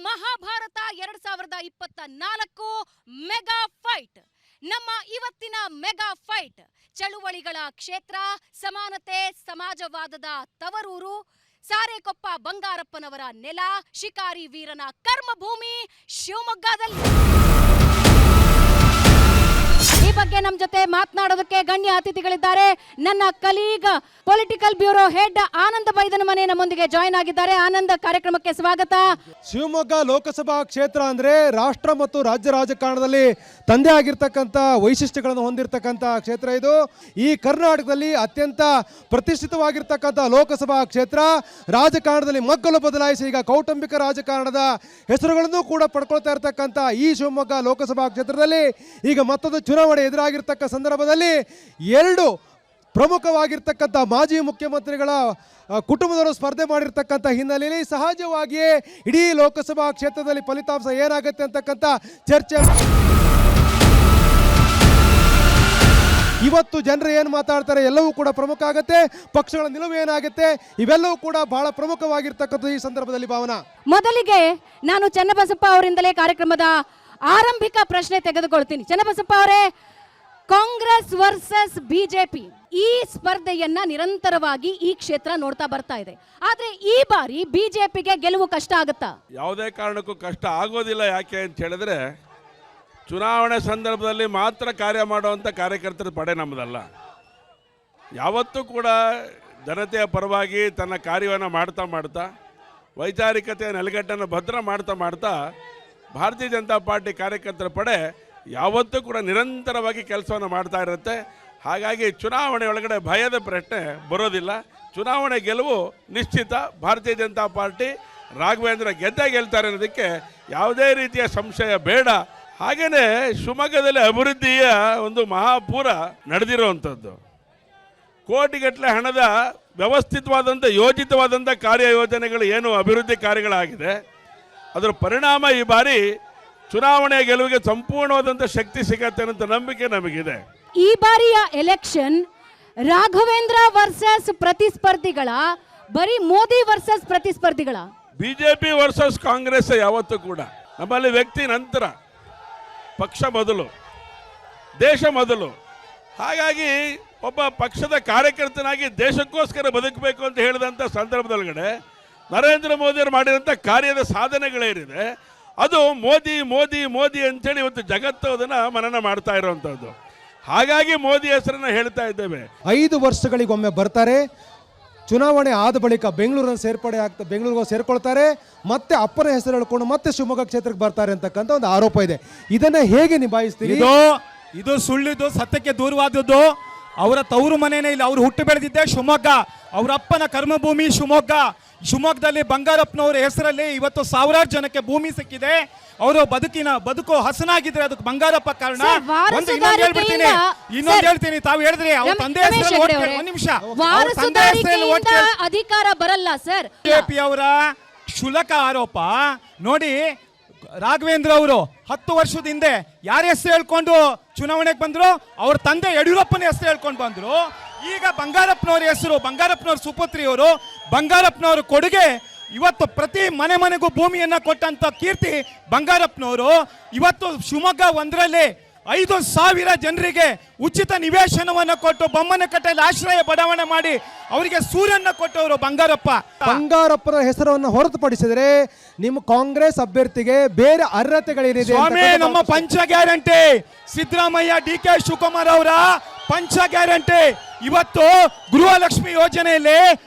Mahabharata 2024 mega fight. ನಮ್ಮ ಇವತ್ತಿನ mega fight ಚಳುವಳಿಗಳ ಕ್ಷೇತ್ರ, ಸಮಾನತೆ, ಸಮಾಜವಾದದ ತವರೂರು, ಸಾರೇಕೊಪ್ಪ ಬಂಗಾರಪ್ಪನವರ ನೆಲ, ಶಿಕಾರಿ ವೀರನ ಕರ್ಮಭೂಮಿ ಶಿವಮೊಗ್ಗದಲ್ಲಿ. ಈ ಬಗ್ಗೆ ನಮ್ಮ ಜೊತೆ ಮಾತನಾಡೋದಕ್ಕೆ ಗಣ್ಯ ಅತಿಥಿಗಳಿದ್ದಾರೆ. ನನ್ನ colleague political bureau head Anand Baidanamane ನಮ್ಮೊಂದಿಗೆ ಜಾಯಿನ್ ಆಗಿದ್ದಾರೆ. ಆನಂದ್, ಕಾರ್ಯಕ್ರಮಕ್ಕೆ ಸ್ವಾಗತ. ಶಿವಮೊಗ್ಗ ಲೋಕಸಭಾ ಕ್ಷೇತ್ರ ಅಂದ್ರೆ ರಾಷ್ಟ್ರ ಮತ್ತು ರಾಜ್ಯ ರಾಜಕಾರಣದಲ್ಲಿ ತಂದೆ ಆಗಿರ್ತಕ್ಕಂಥ ವೈಶಿಷ್ಟ್ಯಗಳನ್ನು ಹೊಂದಿರತಕ್ಕಂಥ ಕ್ಷೇತ್ರ ಇದು. ಈ ಕರ್ನಾಟಕದಲ್ಲಿ ಅತ್ಯಂತ ಪ್ರತಿಷ್ಠಿತವಾಗಿರ್ತಕ್ಕಂಥ ಲೋಕಸಭಾ ಕ್ಷೇತ್ರ. ರಾಜಕಾರಣದಲ್ಲಿ ಮಗ್ಗಲು ಬದಲಾಯಿಸಿ ಈಗ ಕೌಟುಂಬಿಕ ರಾಜಕಾರಣದ ಹೆಸರುಗಳನ್ನು ಕೂಡ ಪಡ್ಕೊಳ್ತಾ ಇರತಕ್ಕಂಥ ಈ ಶಿವಮೊಗ್ಗ ಲೋಕಸಭಾ ಕ್ಷೇತ್ರದಲ್ಲಿ ಈಗ ಮತ್ತೊಂದು ಚುನಾವಣೆ ಎದುರಾಗಿರ್ತಕ್ಕ ಸಂದರ್ಭದಲ್ಲಿ ಎರಡು ಪ್ರಮುಖವಾಗಿರ್ತಕ್ಕಂಥ ಮಾಜಿ ಮುಖ್ಯಮಂತ್ರಿಗಳ ಕುಟುಂಬದವರು ಸ್ಪರ್ಧೆ ಮಾಡಿರ್ತಕ್ಕಂಥ ಹಿನ್ನೆಲೆಯಲ್ಲಿ ಸಹಜವಾಗಿಯೇ ಇಡೀ ಲೋಕಸಭಾ ಕ್ಷೇತ್ರದಲ್ಲಿ ಫಲಿತಾಂಶ ಏನಾಗುತ್ತೆ ಅಂತಕ್ಕಂಥ ಚರ್ಚೆ. ಇವತ್ತು ಜನರು ಏನು ಮಾತಾಡ್ತಾರೆ ಎಲ್ಲವೂ ಕೂಡ ಪ್ರಮುಖ ಆಗುತ್ತೆ. ಪಕ್ಷಗಳ ನಿಲುವು ಏನಾಗುತ್ತೆ ಇವೆಲ್ಲವೂ ಕೂಡ ಬಹಳ ಪ್ರಮುಖವಾಗಿರ್ತಕ್ಕಂಥ ಈ ಸಂದರ್ಭದಲ್ಲಿ. ಭಾವನಾ, ಮೊದಲಿಗೆ ನಾನು ಚನ್ನಬಸಪ್ಪ ಅವರಿಂದಲೇ ಕಾರ್ಯಕ್ರಮದ ಆರಂಭಿಕ ಪ್ರಶ್ನೆ ತೆಗೆದುಕೊಳ್ತೀನಿ. ಚನ್ನಬಸಪ್ಪ ಅವರೇ, ಕಾಂಗ್ರೆಸ್ ವರ್ಸಸ್ ಬಿಜೆಪಿ ಈ ಸ್ಪರ್ಧೆಯನ್ನ ನಿರಂತರವಾಗಿ ಈ ಕ್ಷೇತ್ರ ನೋಡ್ತಾ ಬರ್ತಾ ಇದೆ. ಆದ್ರೆ ಈ ಬಾರಿ ಬಿಜೆಪಿಗೆ ಗೆಲುವು ಕಷ್ಟ ಆಗುತ್ತಾ? ಯಾವುದೇ ಕಾರಣಕ್ಕೂ ಕಷ್ಟ ಆಗೋದಿಲ್ಲ. ಯಾಕೆ ಅಂತ ಹೇಳಿದ್ರೆ, ಚುನಾವಣೆ ಸಂದರ್ಭದಲ್ಲಿ ಮಾತ್ರ ಕಾರ್ಯ ಮಾಡುವಂಥ ಕಾರ್ಯಕರ್ತರ ಪಡೆ ನಮ್ಮದಲ್ಲ. ಯಾವತ್ತೂ ಕೂಡ ಜನತೆಯ ಪರವಾಗಿ ತನ್ನ ಕಾರ್ಯವನ್ನು ಮಾಡ್ತಾ ವೈಚಾರಿಕತೆಯ ನೆಲೆಗಟ್ಟನ್ನು ಭದ್ರ ಮಾಡ್ತಾ ಭಾರತೀಯ ಜನತಾ ಪಾರ್ಟಿ ಕಾರ್ಯಕರ್ತರ ಪಡೆ ಯಾವತ್ತೂ ಕೂಡ ನಿರಂತರವಾಗಿ ಕೆಲಸವನ್ನು ಮಾಡ್ತಾ ಇರುತ್ತೆ. ಹಾಗಾಗಿ ಚುನಾವಣೆ ಒಳಗಡೆ ಭಯದ ಪ್ರಶ್ನೆ ಬರೋದಿಲ್ಲ. ಚುನಾವಣೆ ಗೆಲುವು ನಿಶ್ಚಿತ. ಭಾರತೀಯ ಜನತಾ ಪಾರ್ಟಿ ರಾಘವೇಂದ್ರ ಗೆಲ್ತಾರೆ ಅನ್ನೋದಕ್ಕೆ ಯಾವುದೇ ರೀತಿಯ ಸಂಶಯ ಬೇಡ. ಹಾಗೆಯೇ ಶಿವಮೊಗ್ಗದಲ್ಲಿ ಅಭಿವೃದ್ಧಿಯ ಒಂದು ಮಹಾಪೂರ ನಡೆದಿರುವಂಥದ್ದು. ಕೋಟಿಗಟ್ಟಲೆ ಹಣದ ವ್ಯವಸ್ಥಿತವಾದಂಥ ಯೋಜಿತವಾದಂಥ ಕಾರ್ಯಯೋಜನೆಗಳು ಏನು ಅಭಿವೃದ್ಧಿ ಕಾರ್ಯಗಳಾಗಿದೆ, ಅದರ ಪರಿಣಾಮ ಈ ಬಾರಿ ಚುನಾವಣೆ ಗೆಲುವಿಗೆ ಸಂಪೂರ್ಣವಾದಂಥ ಶಕ್ತಿ ಸಿಗತ್ತೆ ಅನ್ನೋ ನಂಬಿಕೆ ನಮಗಿದೆ. ಈ ಬಾರಿಯ ಎಲೆಕ್ಷನ್ ರಾಘವೇಂದ್ರ ವರ್ಸಸ್ ಪ್ರತಿಸ್ಪರ್ಧಿಗಳ, ಬರೀ ಮೋದಿ ವರ್ಸಸ್ ಪ್ರತಿಸ್ಪರ್ಧಿಗಳ? ಬಿಜೆಪಿ ವರ್ಸಸ್ ಕಾಂಗ್ರೆಸ್ ಯಾವತ್ತೂ ಕೂಡ. ನಮ್ಮಲ್ಲಿ ವ್ಯಕ್ತಿ ನಂತರ, ಪಕ್ಷ ಮೊದಲು, ದೇಶ ಮೊದಲು. ಹಾಗಾಗಿ ಒಬ್ಬ ಪಕ್ಷದ ಕಾರ್ಯಕರ್ತನಾಗಿ ದೇಶಕ್ಕೋಸ್ಕರ ಬದುಕಬೇಕು ಅಂತ ಹೇಳಿದಂಥ ಸಂದರ್ಭದೊಳಗಡೆ ನರೇಂದ್ರ ಮೋದಿಯವರು ಮಾಡಿದಂಥ ಕಾರ್ಯದ ಸಾಧನೆಗಳೇನಿದೆ ಅದು ಮೋದಿ ಮೋದಿ ಮೋದಿ ಅಂತೇಳಿ ಇವತ್ತು ಜಗತ್ತು ಅದನ್ನು ಮನನ ಮಾಡ್ತಾ ಇರುವಂಥದ್ದು. ಹಾಗಾಗಿ ಮೋದಿ ಹೆಸರನ್ನು ಹೇಳ್ತಾ ಇದ್ದೇವೆ. 5 ವರ್ಷಗಳಿಗೊಮ್ಮೆ ಬರ್ತಾರೆ. ಚುನಾವಣೆ ಆದ ಬಳಿಕ ಬೆಂಗಳೂರಿಗೆ ಸೇರ್ಕೊಳ್ತಾರೆ. ಮತ್ತೆ ಅಪ್ಪನ ಹೆಸರು ಹೇಳ್ಕೊಂಡು ಮತ್ತೆ ಶಿವಮೊಗ್ಗ ಕ್ಷೇತ್ರಕ್ಕೆ ಬರ್ತಾರೆ ಅಂತಕ್ಕಂಥ ಒಂದು ಆರೋಪ ಇದೆ. ಇದನ್ನ ಹೇಗೆ ನಿಭಾಯಿಸ್ತೀರಿ? ಇದು ಸುಳ್ಳಿದು, ಸತ್ಯಕ್ಕೆ ದೂರವಾದದ್ದು. ಅವರ ತವರು ಮನೆಯೇ ಇಲ್ಲ. ಅವರು ಹುಟ್ಟು ಬೆಳೆದಿದ್ದೆ ಶಿವಮೊಗ್ಗ. ಅವರ ಅಪ್ಪನ ಕರ್ಮಭೂಮಿ ಶಿವಮೊಗ್ಗ. ಶಿವಮೊಗ್ಗದಲ್ಲಿ ಬಂಗಾರಪ್ಪನವರ ಹೆಸರಲ್ಲಿ ಇವತ್ತು ಸಾವಿರಾರು ಜನಕ್ಕೆ ಭೂಮಿ ಸಿಕ್ಕಿದೆ. ಅವರು ಬದುಕು ಹಸನಾಗಿದ್ರೆ ಅದಕ್ಕೆ ಬಂಗಾರಪ್ಪ ಕಾರಣ. ಇನ್ನೊಂದು ಹೇಳ್ತೀನಿ, ತಾವು ಹೇಳಿದ್ರಿ ಅವ್ರ ತಂದೆ ಹೆಸರಲ್ಲಿ ಒಂದು ನಿಮಿಷ, ಅಧಿಕಾರ ಬರಲ್ಲ ಸರ್. ಬಿಜೆಪಿ ಅವರ ಕ್ಷುಲಕ ಆರೋಪ ನೋಡಿ. ರಾಘವೇಂದ್ರ ಅವರು 10 ವರ್ಷದ ಹಿಂದೆ ಯಾರ ಹೆಸರು ಹೇಳ್ಕೊಂಡು ಚುನಾವಣೆಗೆ ಬಂದ್ರು? ಅವ್ರ ತಂದೆ ಯಡಿಯೂರಪ್ಪನ ಹೆಸರು ಹೇಳ್ಕೊಂಡು ಬಂದ್ರು. ಈಗ ಬಂಗಾರಪ್ಪನವ್ರ ಹೆಸರು, ಬಂಗಾರಪ್ಪನವ್ರ ಸುಪುತ್ರಿಯವರು, ಬಂಗಾರಪ್ಪನವ್ರ ಕೊಡುಗೆ. ಇವತ್ತು ಪ್ರತಿ ಮನೆಗೂ ಭೂಮಿಯನ್ನ ಕೊಟ್ಟಂತ ಕೀರ್ತಿ ಬಂಗಾರಪ್ಪನವರು. ಇವತ್ತು ಶಿವಮೊಗ್ಗ ಒಂದರಲ್ಲಿ 5,000 ಜನರಿಗೆ ಉಚಿತ ನಿವೇಶನವನ್ನು ಕೊಟ್ಟು ಬೊಮ್ಮನಕಟ್ಟೆಯಲ್ಲಿ ಆಶ್ರಯ ಬಡಾವಣೆ ಮಾಡಿ ಅವರಿಗೆ ಸೂರ್ಯನ ಕೊಟ್ಟವರು ಬಂಗಾರಪ್ಪನ ಹೆಸರನ್ನು ಹೊರತುಪಡಿಸಿದರೆ ನಿಮ್ಮ ಕಾಂಗ್ರೆಸ್ ಅಭ್ಯರ್ಥಿಗೆ ಬೇರೆ ಅರ್ಹತೆಗಳೇನಿದೆ? ಸ್ವಾಮಿ, ನಮ್ಮ ಪಂಚ ಗ್ಯಾರಂಟಿ ಸಿದ್ದರಾಮಯ್ಯ, DK ಶಿವಕುಮಾರ್ ಅವರ ಪಂಚ ಗ್ಯಾರಂಟಿ. ಇವತ್ತು ಗೃಹಲಕ್ಷ್ಮಿ ಯೋಜನೆಯಲ್ಲಿ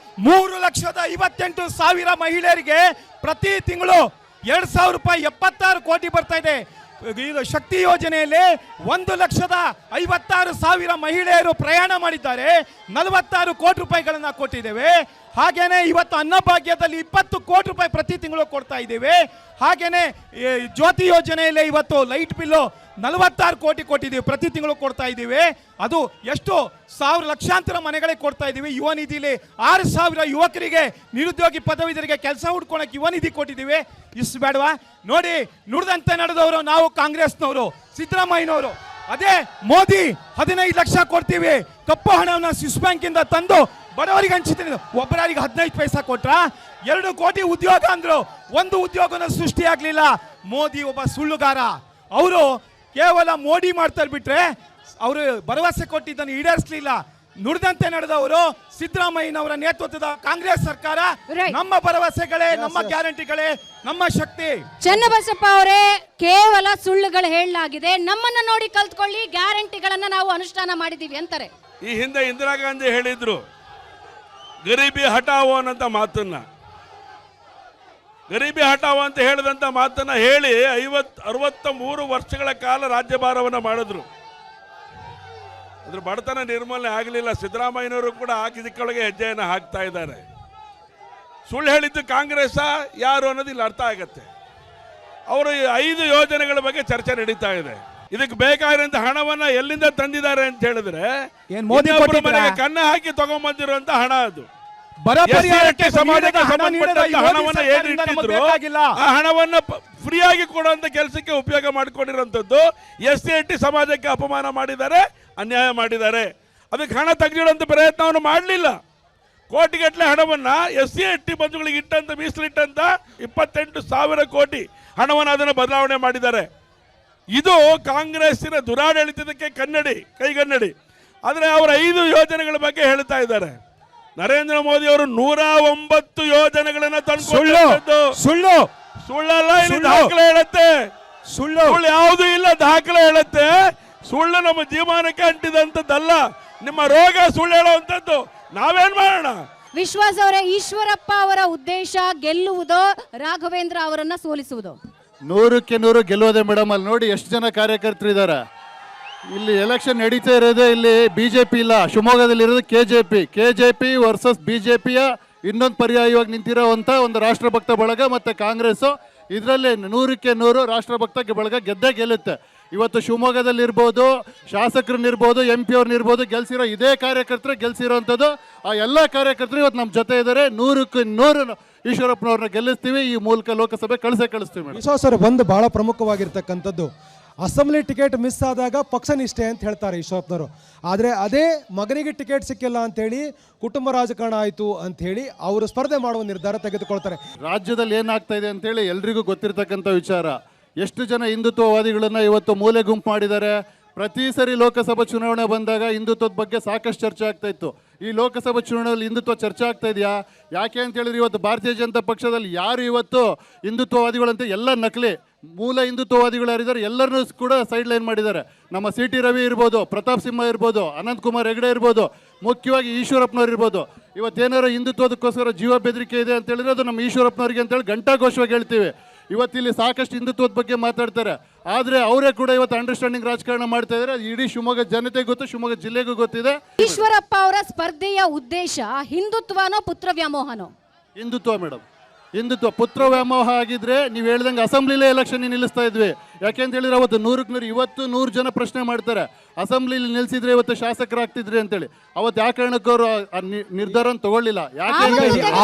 3,58,000 ಮಹಿಳೆಯರಿಗೆ ಪ್ರತಿ ತಿಂಗಳು 2,000 ರೂಪಾಯಿ 76 ಕೋಟಿ ಬರ್ತಾ ಇದೆ. ಇದು ಶಕ್ತಿ ಯೋಜನೆಯಲ್ಲಿ 1,56,000 ಮಹಿಳೆಯರು ಪ್ರಯಾಣ ಮಾಡಿದ್ದಾರೆ. 46 ಕೋಟಿ ರೂಪಾಯಿಗಳನ್ನ ಕೊಟ್ಟಿದ್ದೇವೆ. ಹಾಗೇನೆ ಇವತ್ತು ಅನ್ನಭಾಗ್ಯದಲ್ಲಿ 20 ಕೋಟಿ ರೂಪಾಯಿ ಪ್ರತಿ ತಿಂಗಳು ಕೊಡ್ತಾ ಇದ್ದೇವೆ. ಹಾಗೇನೆ ಜ್ಯೋತಿ ಯೋಜನೆಯಲ್ಲಿ ಇವತ್ತು ಲೈಟ್ ಬಿಲ್ಲು 46 ಕೋಟಿ ಕೊಟ್ಟಿದ್ದೀವಿ, ಪ್ರತಿ ತಿಂಗಳು ಕೊಡ್ತಾ ಇದ್ದೀವಿ. ಅದು ಎಷ್ಟು ಲಕ್ಷಾಂತರ ಮನೆಗಳಿಗೆ ಕೊಡ್ತಾ ಇದ್ದೀವಿ. ಯುವ ನಿಧಿಲಿ 6,000 ಯುವಕರಿಗೆ, ನಿರುದ್ಯೋಗಿ ಪದವೀಧರಿಗೆ ಕೆಲಸ ಹುಡ್ಕೊಳಕ್ಕೆ ಯುವ ನಿಧಿ ಕೊಟ್ಟಿದ್ದೀವಿ. ಇಷ್ಟು ಬೇಡವಾ? ನೋಡಿ, ನುಡಿದಂತೆ ನಡೆದವರು ನಾವು ಕಾಂಗ್ರೆಸ್ನವರು, ಸಿದ್ದರಾಮಯ್ಯನವರು. ಅದೇ ಮೋದಿ 15 ಲಕ್ಷ ಕೊಡ್ತೀವಿ, ಕಪ್ಪು ಹಣವನ್ನು ಸ್ವಿಸ್ ಬ್ಯಾಂಕ್ ಇಂದ ತಂದು ಬಡವರಿಗೆ ಹಂಚ್ತೀನಿ. ಒಬ್ಬರಿಗೆ 15 ಪೈಸಾ ಕೊಟ್ರ, 2 ಕೋಟಿ ಉದ್ಯೋಗ ಅಂದ್ರು, ಒಂದು ಉದ್ಯೋಗನ ಸೃಷ್ಟಿ ಆಗ್ಲಿಲ್ಲ. ಮೋದಿ ಒಬ್ಬ ಸುಳ್ಳುಗಾರ. ಅವರು ಕೇವಲ ಮೋಡಿ ಮಾಡ್ತಾರೆ ಬಿಟ್ರೆ ಅವರು ಭರವಸೆ ಕೊಟ್ಟಿದ್ದನ್ನು ಈಡೇರಿಸಲಿಲ್ಲ. ನುಡಿದಂತೆ ನಡೆದವರು ಸಿದ್ದರಾಮಯ್ಯನವರ ನೇತೃತ್ವದ ಕಾಂಗ್ರೆಸ್ ಸರ್ಕಾರ. Right. ನಮ್ಮ ಭರವಸೆಗಳೇ, ನಮ್ಮ ಗ್ಯಾರಂಟಿಗಳೇ ನಮ್ಮ ಶಕ್ತಿ. ಚನ್ನಬಸಪ್ಪ ಅವರೇ, ಕೇವಲ ಸುಳ್ಳುಗಳು ಹೇಳಲಾಗಿದೆ, ನಮ್ಮನ್ನ ನೋಡಿ ಕಲ್ತ್ಕೊಳ್ಳಿ, ಗ್ಯಾರಂಟಿಗಳನ್ನ ನಾವು ಅನುಷ್ಠಾನ ಮಾಡಿದೀವಿ ಅಂತಾರೆ. ಈ ಹಿಂದೆ ಇಂದಿರಾ ಗಾಂಧಿ ಹೇಳಿದ್ರು ಗರೀಬಿ ಹಟಾವೋ ಅನ್ನಂತ ಮಾತನ್ನ, ಗರೀಬಿ ಹಟಾವೋ ಅಂತ ಹೇಳಿದಂತ ಮಾತನ್ನ ಹೇಳಿ 63 ವರ್ಷಗಳ ಕಾಲ ರಾಜ್ಯಭಾರವನ್ನು ಮಾಡಿದ್ರು. ಅದ್ರ ಬಡತನ ನಿರ್ಮೂಲನೆ ಆಗಲಿಲ್ಲ. ಸಿದ್ದರಾಮಯ್ಯನವರು ಕೂಡ ಹಾಕಿದಕ್ಕೊಳಗೆ ಹೆಜ್ಜೆಯನ್ನು ಹಾಕ್ತಾ ಇದ್ದಾರೆ. ಸುಳ್ಳು ಹೇಳಿದ್ದು ಕಾಂಗ್ರೆಸ್ ಯಾರು ಅನ್ನೋದು ಇಲ್ಲಿ ಅರ್ಥ ಆಗತ್ತೆ. ಅವರು 5 ಯೋಜನೆಗಳ ಬಗ್ಗೆ ಚರ್ಚೆ ನಡೀತಾ ಇದೆ. ಇದಕ್ಕೆ ಬೇಕಾಗಿರುವಂತ ಹಣವನ್ನ ಎಲ್ಲಿಂದ ತಂದಿದ್ದಾರೆ ಅಂತ ಹೇಳಿದ್ರೆ ಏನ್ ಮೋದಿ ಇನ್ನೊಬ್ಬರ ಕೊಟ್ಟಿದ್ರಾ? ಮನೆಗೆ ಕನ್ನ ಹಾಕಿ ತಗೊಂಡ್ಬಂದಿರುವಂತ ಹಣ ಅದು. ಬರ ಪರಿಹಾರಕ್ಕೆ ಸಮಾಜಕ್ಕೆ ಹಣ ಸಂಬಂಧಪಟ್ಟಂತ ನೀಡಿದ ಹಣವನ್ನ ಯೋಜನೆ ಏನು ನಮಗೆ ಇಟ್ಟಿದ್ರು ಬೇಕಾಗಿಲ್ಲ. ಆ ಹಣವನ್ನ ಫ್ರೀಯಾಗಿ ಕೊಡುವಂತ ಕೆಲಸಕ್ಕೆ ಉಪಯೋಗ ಮಾಡಿಕೊಂಡಿರುವಂತದ್ದು. SC/ST ಸಮಾಜಕ್ಕೆ ಅಪಮಾನ ಮಾಡಿದ್ದಾರೆ, ಅನ್ಯಾಯ ಮಾಡಿದ್ದಾರೆ. ಅದಕ್ಕೆ ಹಣ ತೆಗೆದಿಡುವಂತ ಪ್ರಯತ್ನವನ್ನು ಮಾಡಲಿಲ್ಲ. ಕೋಟಿಗಟ್ಟಲೆ ಹಣವನ್ನ SC/ST ಬಂಧುಗಳಿಗೆ ಇಟ್ಟಂತ ಮೀಸಲಿಟ್ಟಂತ 28,000 ಕೋಟಿ ಹಣವನ್ನು ಅದನ್ನು ಬದಲಾವಣೆ ಮಾಡಿದ್ದಾರೆ. ಇದು ಕಾಂಗ್ರೆಸ್ಸಿನ ದುರಾಡಳಿತಕ್ಕೆ ಕೈಗನ್ನಡಿ. ಆದರೆ ಅವರ 5 ಯೋಜನೆಗಳ ಬಗ್ಗೆ ಹೇಳ್ತಾ ಇದ್ದಾರೆ. ನರೇಂದ್ರ ಮೋದಿ ಅವರು 109 ಯೋಜನೆಗಳನ್ನ ತಂದುಕೊಂಡು ಸುಳ್ಳಲ್ಲ, ಇಲ್ಲಿ ದಾಖಲೆ ಹೇಳುತ್ತೆ. ಸುಳ್ಳು ಯಾವುದು ಇಲ್ಲ, ದಾಖಲೆ ಹೇಳುತ್ತೆ. ಸುಳ್ಳು ನಮ್ಮ ಜೀವನಕ್ಕೆ ಅಂಟಿದಂಥದ್ದಲ್ಲ, ನಿಮ್ಮ ರೋಗ ಸುಳ್ಳು ಹೇಳುವಂಥದ್ದು. ನಾವೇನ್ ಮಾಡೋಣ? ವಿಶ್ವಾಸ್ ಅವರೇ, ಈಶ್ವರಪ್ಪ ಅವರ ಉದ್ದೇಶ ಗೆಲ್ಲುವುದೋ ರಾಘವೇಂದ್ರ ಅವರನ್ನ ಸೋಲಿಸುವುದೋ? 100ಕ್ಕೆ 100 ಗೆಲ್ಲೋದೆ ಮೇಡಮ್. ಅಲ್ಲಿ ನೋಡಿ ಎಷ್ಟು ಜನ ಕಾರ್ಯಕರ್ತರು ಇದ್ದಾರೆ. ಇಲ್ಲಿ ಎಲೆಕ್ಷನ್ ನಡೀತಾ ಇರೋದು, ಇಲ್ಲಿ ಬಿಜೆಪಿ ಇಲ್ಲ, ಶಿವಮೊಗ್ಗದಲ್ಲಿ ಇರೋದು ಕೆಜೆಪಿ ವರ್ಸಸ್ ಬಿಜೆಪಿಯ ಇನ್ನೊಂದು ಪರ್ಯಾಯವಾಗಿ ನಿಂತಿರೋವಂಥ ಒಂದು ರಾಷ್ಟ್ರಭಕ್ತ ಬಳಗ ಮತ್ತು ಕಾಂಗ್ರೆಸ್ಸು. ಇದರಲ್ಲಿ 100ಕ್ಕೆ 100 ರಾಷ್ಟ್ರಭಕ್ತ ಬಳಗ ಗೆದ್ದೇ ಗೆಲ್ಲುತ್ತೆ. ಇವತ್ತು ಶಿವಮೊಗ್ಗದಲ್ಲಿ ಇರ್ಬೋದು, ಶಾಸಕರನ್ನಿರ್ಬೋದು, MP ಅವ್ರನ್ನಿರ್ಬೋದು, ಗೆಲ್ಸಿರೋ ಇದೇ ಕಾರ್ಯಕರ್ತರು ಗೆಲ್ಸಿರೋವಂಥದ್ದು. ಆ ಎಲ್ಲ ಕಾರ್ಯಕರ್ತರು ಇವತ್ತು ನಮ್ಮ ಜೊತೆ ಇದ್ದಾರೆ. 100ಕ್ಕೆ 100 ಈಶ್ವರಪ್ಪನವ್ರನ್ನ ಗೆಲ್ಲಿಸ್ತೀವಿ. ಈ ಮೂಲಕ ಲೋಕಸಭೆ ಕಳಿಸ್ತೀವಿ ಮೇಡಮ್. ವಿಶ್ವಾಸರು ಒಂದು ಬಹಳ ಪ್ರಮುಖವಾಗಿರ್ತಕ್ಕಂಥದ್ದು, ಅಸೆಂಬ್ಲಿ ಟಿಕೆಟ್ ಮಿಸ್ ಆದಾಗ ಪಕ್ಷ ನಿಷ್ಠೆ ಅಂತ ಹೇಳ್ತಾರೆ ಈಶ್ವರಪ್ಪನವರು. ಆದರೆ ಅದೇ ಮಗನಿಗೆ ಟಿಕೆಟ್ ಸಿಕ್ಕಿಲ್ಲ ಅಂತೇಳಿ ಕುಟುಂಬ ರಾಜಕಾರಣ ಆಯಿತು ಅಂಥೇಳಿ ಅವರು ಸ್ಪರ್ಧೆ ಮಾಡುವ ನಿರ್ಧಾರ ತೆಗೆದುಕೊಳ್ತಾರೆ. ರಾಜ್ಯದಲ್ಲಿ ಏನಾಗ್ತಾ ಇದೆ ಅಂತೇಳಿ ಎಲ್ರಿಗೂ ಗೊತ್ತಿರ್ತಕ್ಕಂಥ ವಿಚಾರ. ಎಷ್ಟು ಜನ ಹಿಂದುತ್ವವಾದಿಗಳನ್ನ ಇವತ್ತು ಮೂಲೆ ಗುಂಪು ಮಾಡಿದ್ದಾರೆ. ಪ್ರತಿ ಸರಿ ಲೋಕಸಭಾ ಚುನಾವಣೆ ಬಂದಾಗ ಹಿಂದುತ್ವದ ಬಗ್ಗೆ ಸಾಕಷ್ಟು ಚರ್ಚೆ ಆಗ್ತಾ ಇತ್ತು. ಈ ಲೋಕಸಭಾ ಚುನಾವಣೆಯಲ್ಲಿ ಹಿಂದುತ್ವ ಚರ್ಚೆ ಆಗ್ತಾ ಇದೆಯಾ? ಯಾಕೆ ಅಂತ ಹೇಳಿದ್ರೆ ಇವತ್ತು ಭಾರತೀಯ ಜನತಾ ಪಕ್ಷದಲ್ಲಿ ಯಾರು ಇವತ್ತು ಹಿಂದುತ್ವವಾದಿಗಳಂತ ಎಲ್ಲ ನಕಲಿ. ಮೂಲ ಹಿಂದುತ್ವವಾದಿಗಳು ಯಾರಿದ್ದಾರೆ ಎಲ್ಲರನ್ನೂ ಕೂಡ ಸೈಡ್ ಲೈನ್ ಮಾಡಿದ್ದಾರೆ. ನಮ್ಮ CT ರವಿ ಇರ್ಬೋದು, ಪ್ರತಾಪ್ ಸಿಂಹ ಇರ್ಬೋದು, ಅನಂತಕುಮಾರ್ ಹೆಗಡೆ ಇರ್ಬೋದು, ಮುಖ್ಯವಾಗಿ ಈಶ್ವರಪ್ಪನವ್ರು ಇರ್ಬೋದು. ಇವತ್ತೇನಾರು ಹಿಂದುತ್ವದಕ್ಕೋಸ್ಕರ ಜೀವ ಬೆದರಿಕೆ ಇದೆ ಅಂತ ಹೇಳಿದ್ರೆ ಅದು ನಮ್ಮ ಈಶ್ವರಪ್ಪನವ್ರಿಗೆ ಅಂತೇಳಿ ಘಂಟಾಘೋಷವಾಗಿ ಹೇಳ್ತೀವಿ. ಇವತ್ತಿಲ್ಲಿ ಸಾಕಷ್ಟು ಹಿಂದುತ್ವದ ಬಗ್ಗೆ ಮಾತಾಡ್ತಾರೆ. ಆದರೆ ಅವರೇ ಕೂಡ ಇವತ್ತು ಅಂಡರ್ಸ್ಟ್ಯಾಂಡಿಂಗ್ ರಾಜಕಾರಣ ಮಾಡ್ತಾ ಇದ್ದಾರೆ. ಇಡೀ ಶಿವಮೊಗ್ಗ ಜನತೆಗೆ ಗೊತ್ತು, ಶಿವಮೊಗ್ಗ ಜಿಲ್ಲೆಗೂ ಗೊತ್ತಿದೆ. ಈಶ್ವರಪ್ಪ ಅವರ ಸ್ಪರ್ಧೆಯ ಉದ್ದೇಶ ಹಿಂದುತ್ವನೋ ಪುತ್ರ ವ್ಯಾಮೋಹನೋ? ಹಿಂದುತ್ವ ಮೇಡಮ್, ಹಿಂದುತ್ವ. ಪುತ್ರ ವ್ಯಾಮೋಹ ಆಗಿದ್ರೆ ನೀವು ಹೇಳ್ದಂಗೆ ಅಸೆಂಬ್ಲಿಲೇ ಎಲೆಕ್ಷನ್ ನಿಲ್ಲಿಸ್ತಾ ಇದ್ವಿ. ಯಾಕೆಂತ ಹೇಳಿದ್ರೆ ಅವತ್ತು 100ಕ್ಕೆ 100 ಇವತ್ತು 100 ಜನ ಪ್ರಶ್ನೆ ಮಾಡ್ತಾರೆ, ಅಸೆಂಬ್ಲಿಲಿ ನಿಲ್ಸಿದ್ರೆ ಇವತ್ತು ಶಾಸಕರಾಗ್ತಿದ್ರಿ ಅಂತೇಳಿ. ಅವತ್ತು ಯಾವ ಕಾರಣಕ್ಕೆ ಅವರು ನಿರ್ಧಾರ ತಗೊಳ್ಳಿಲ್ಲ?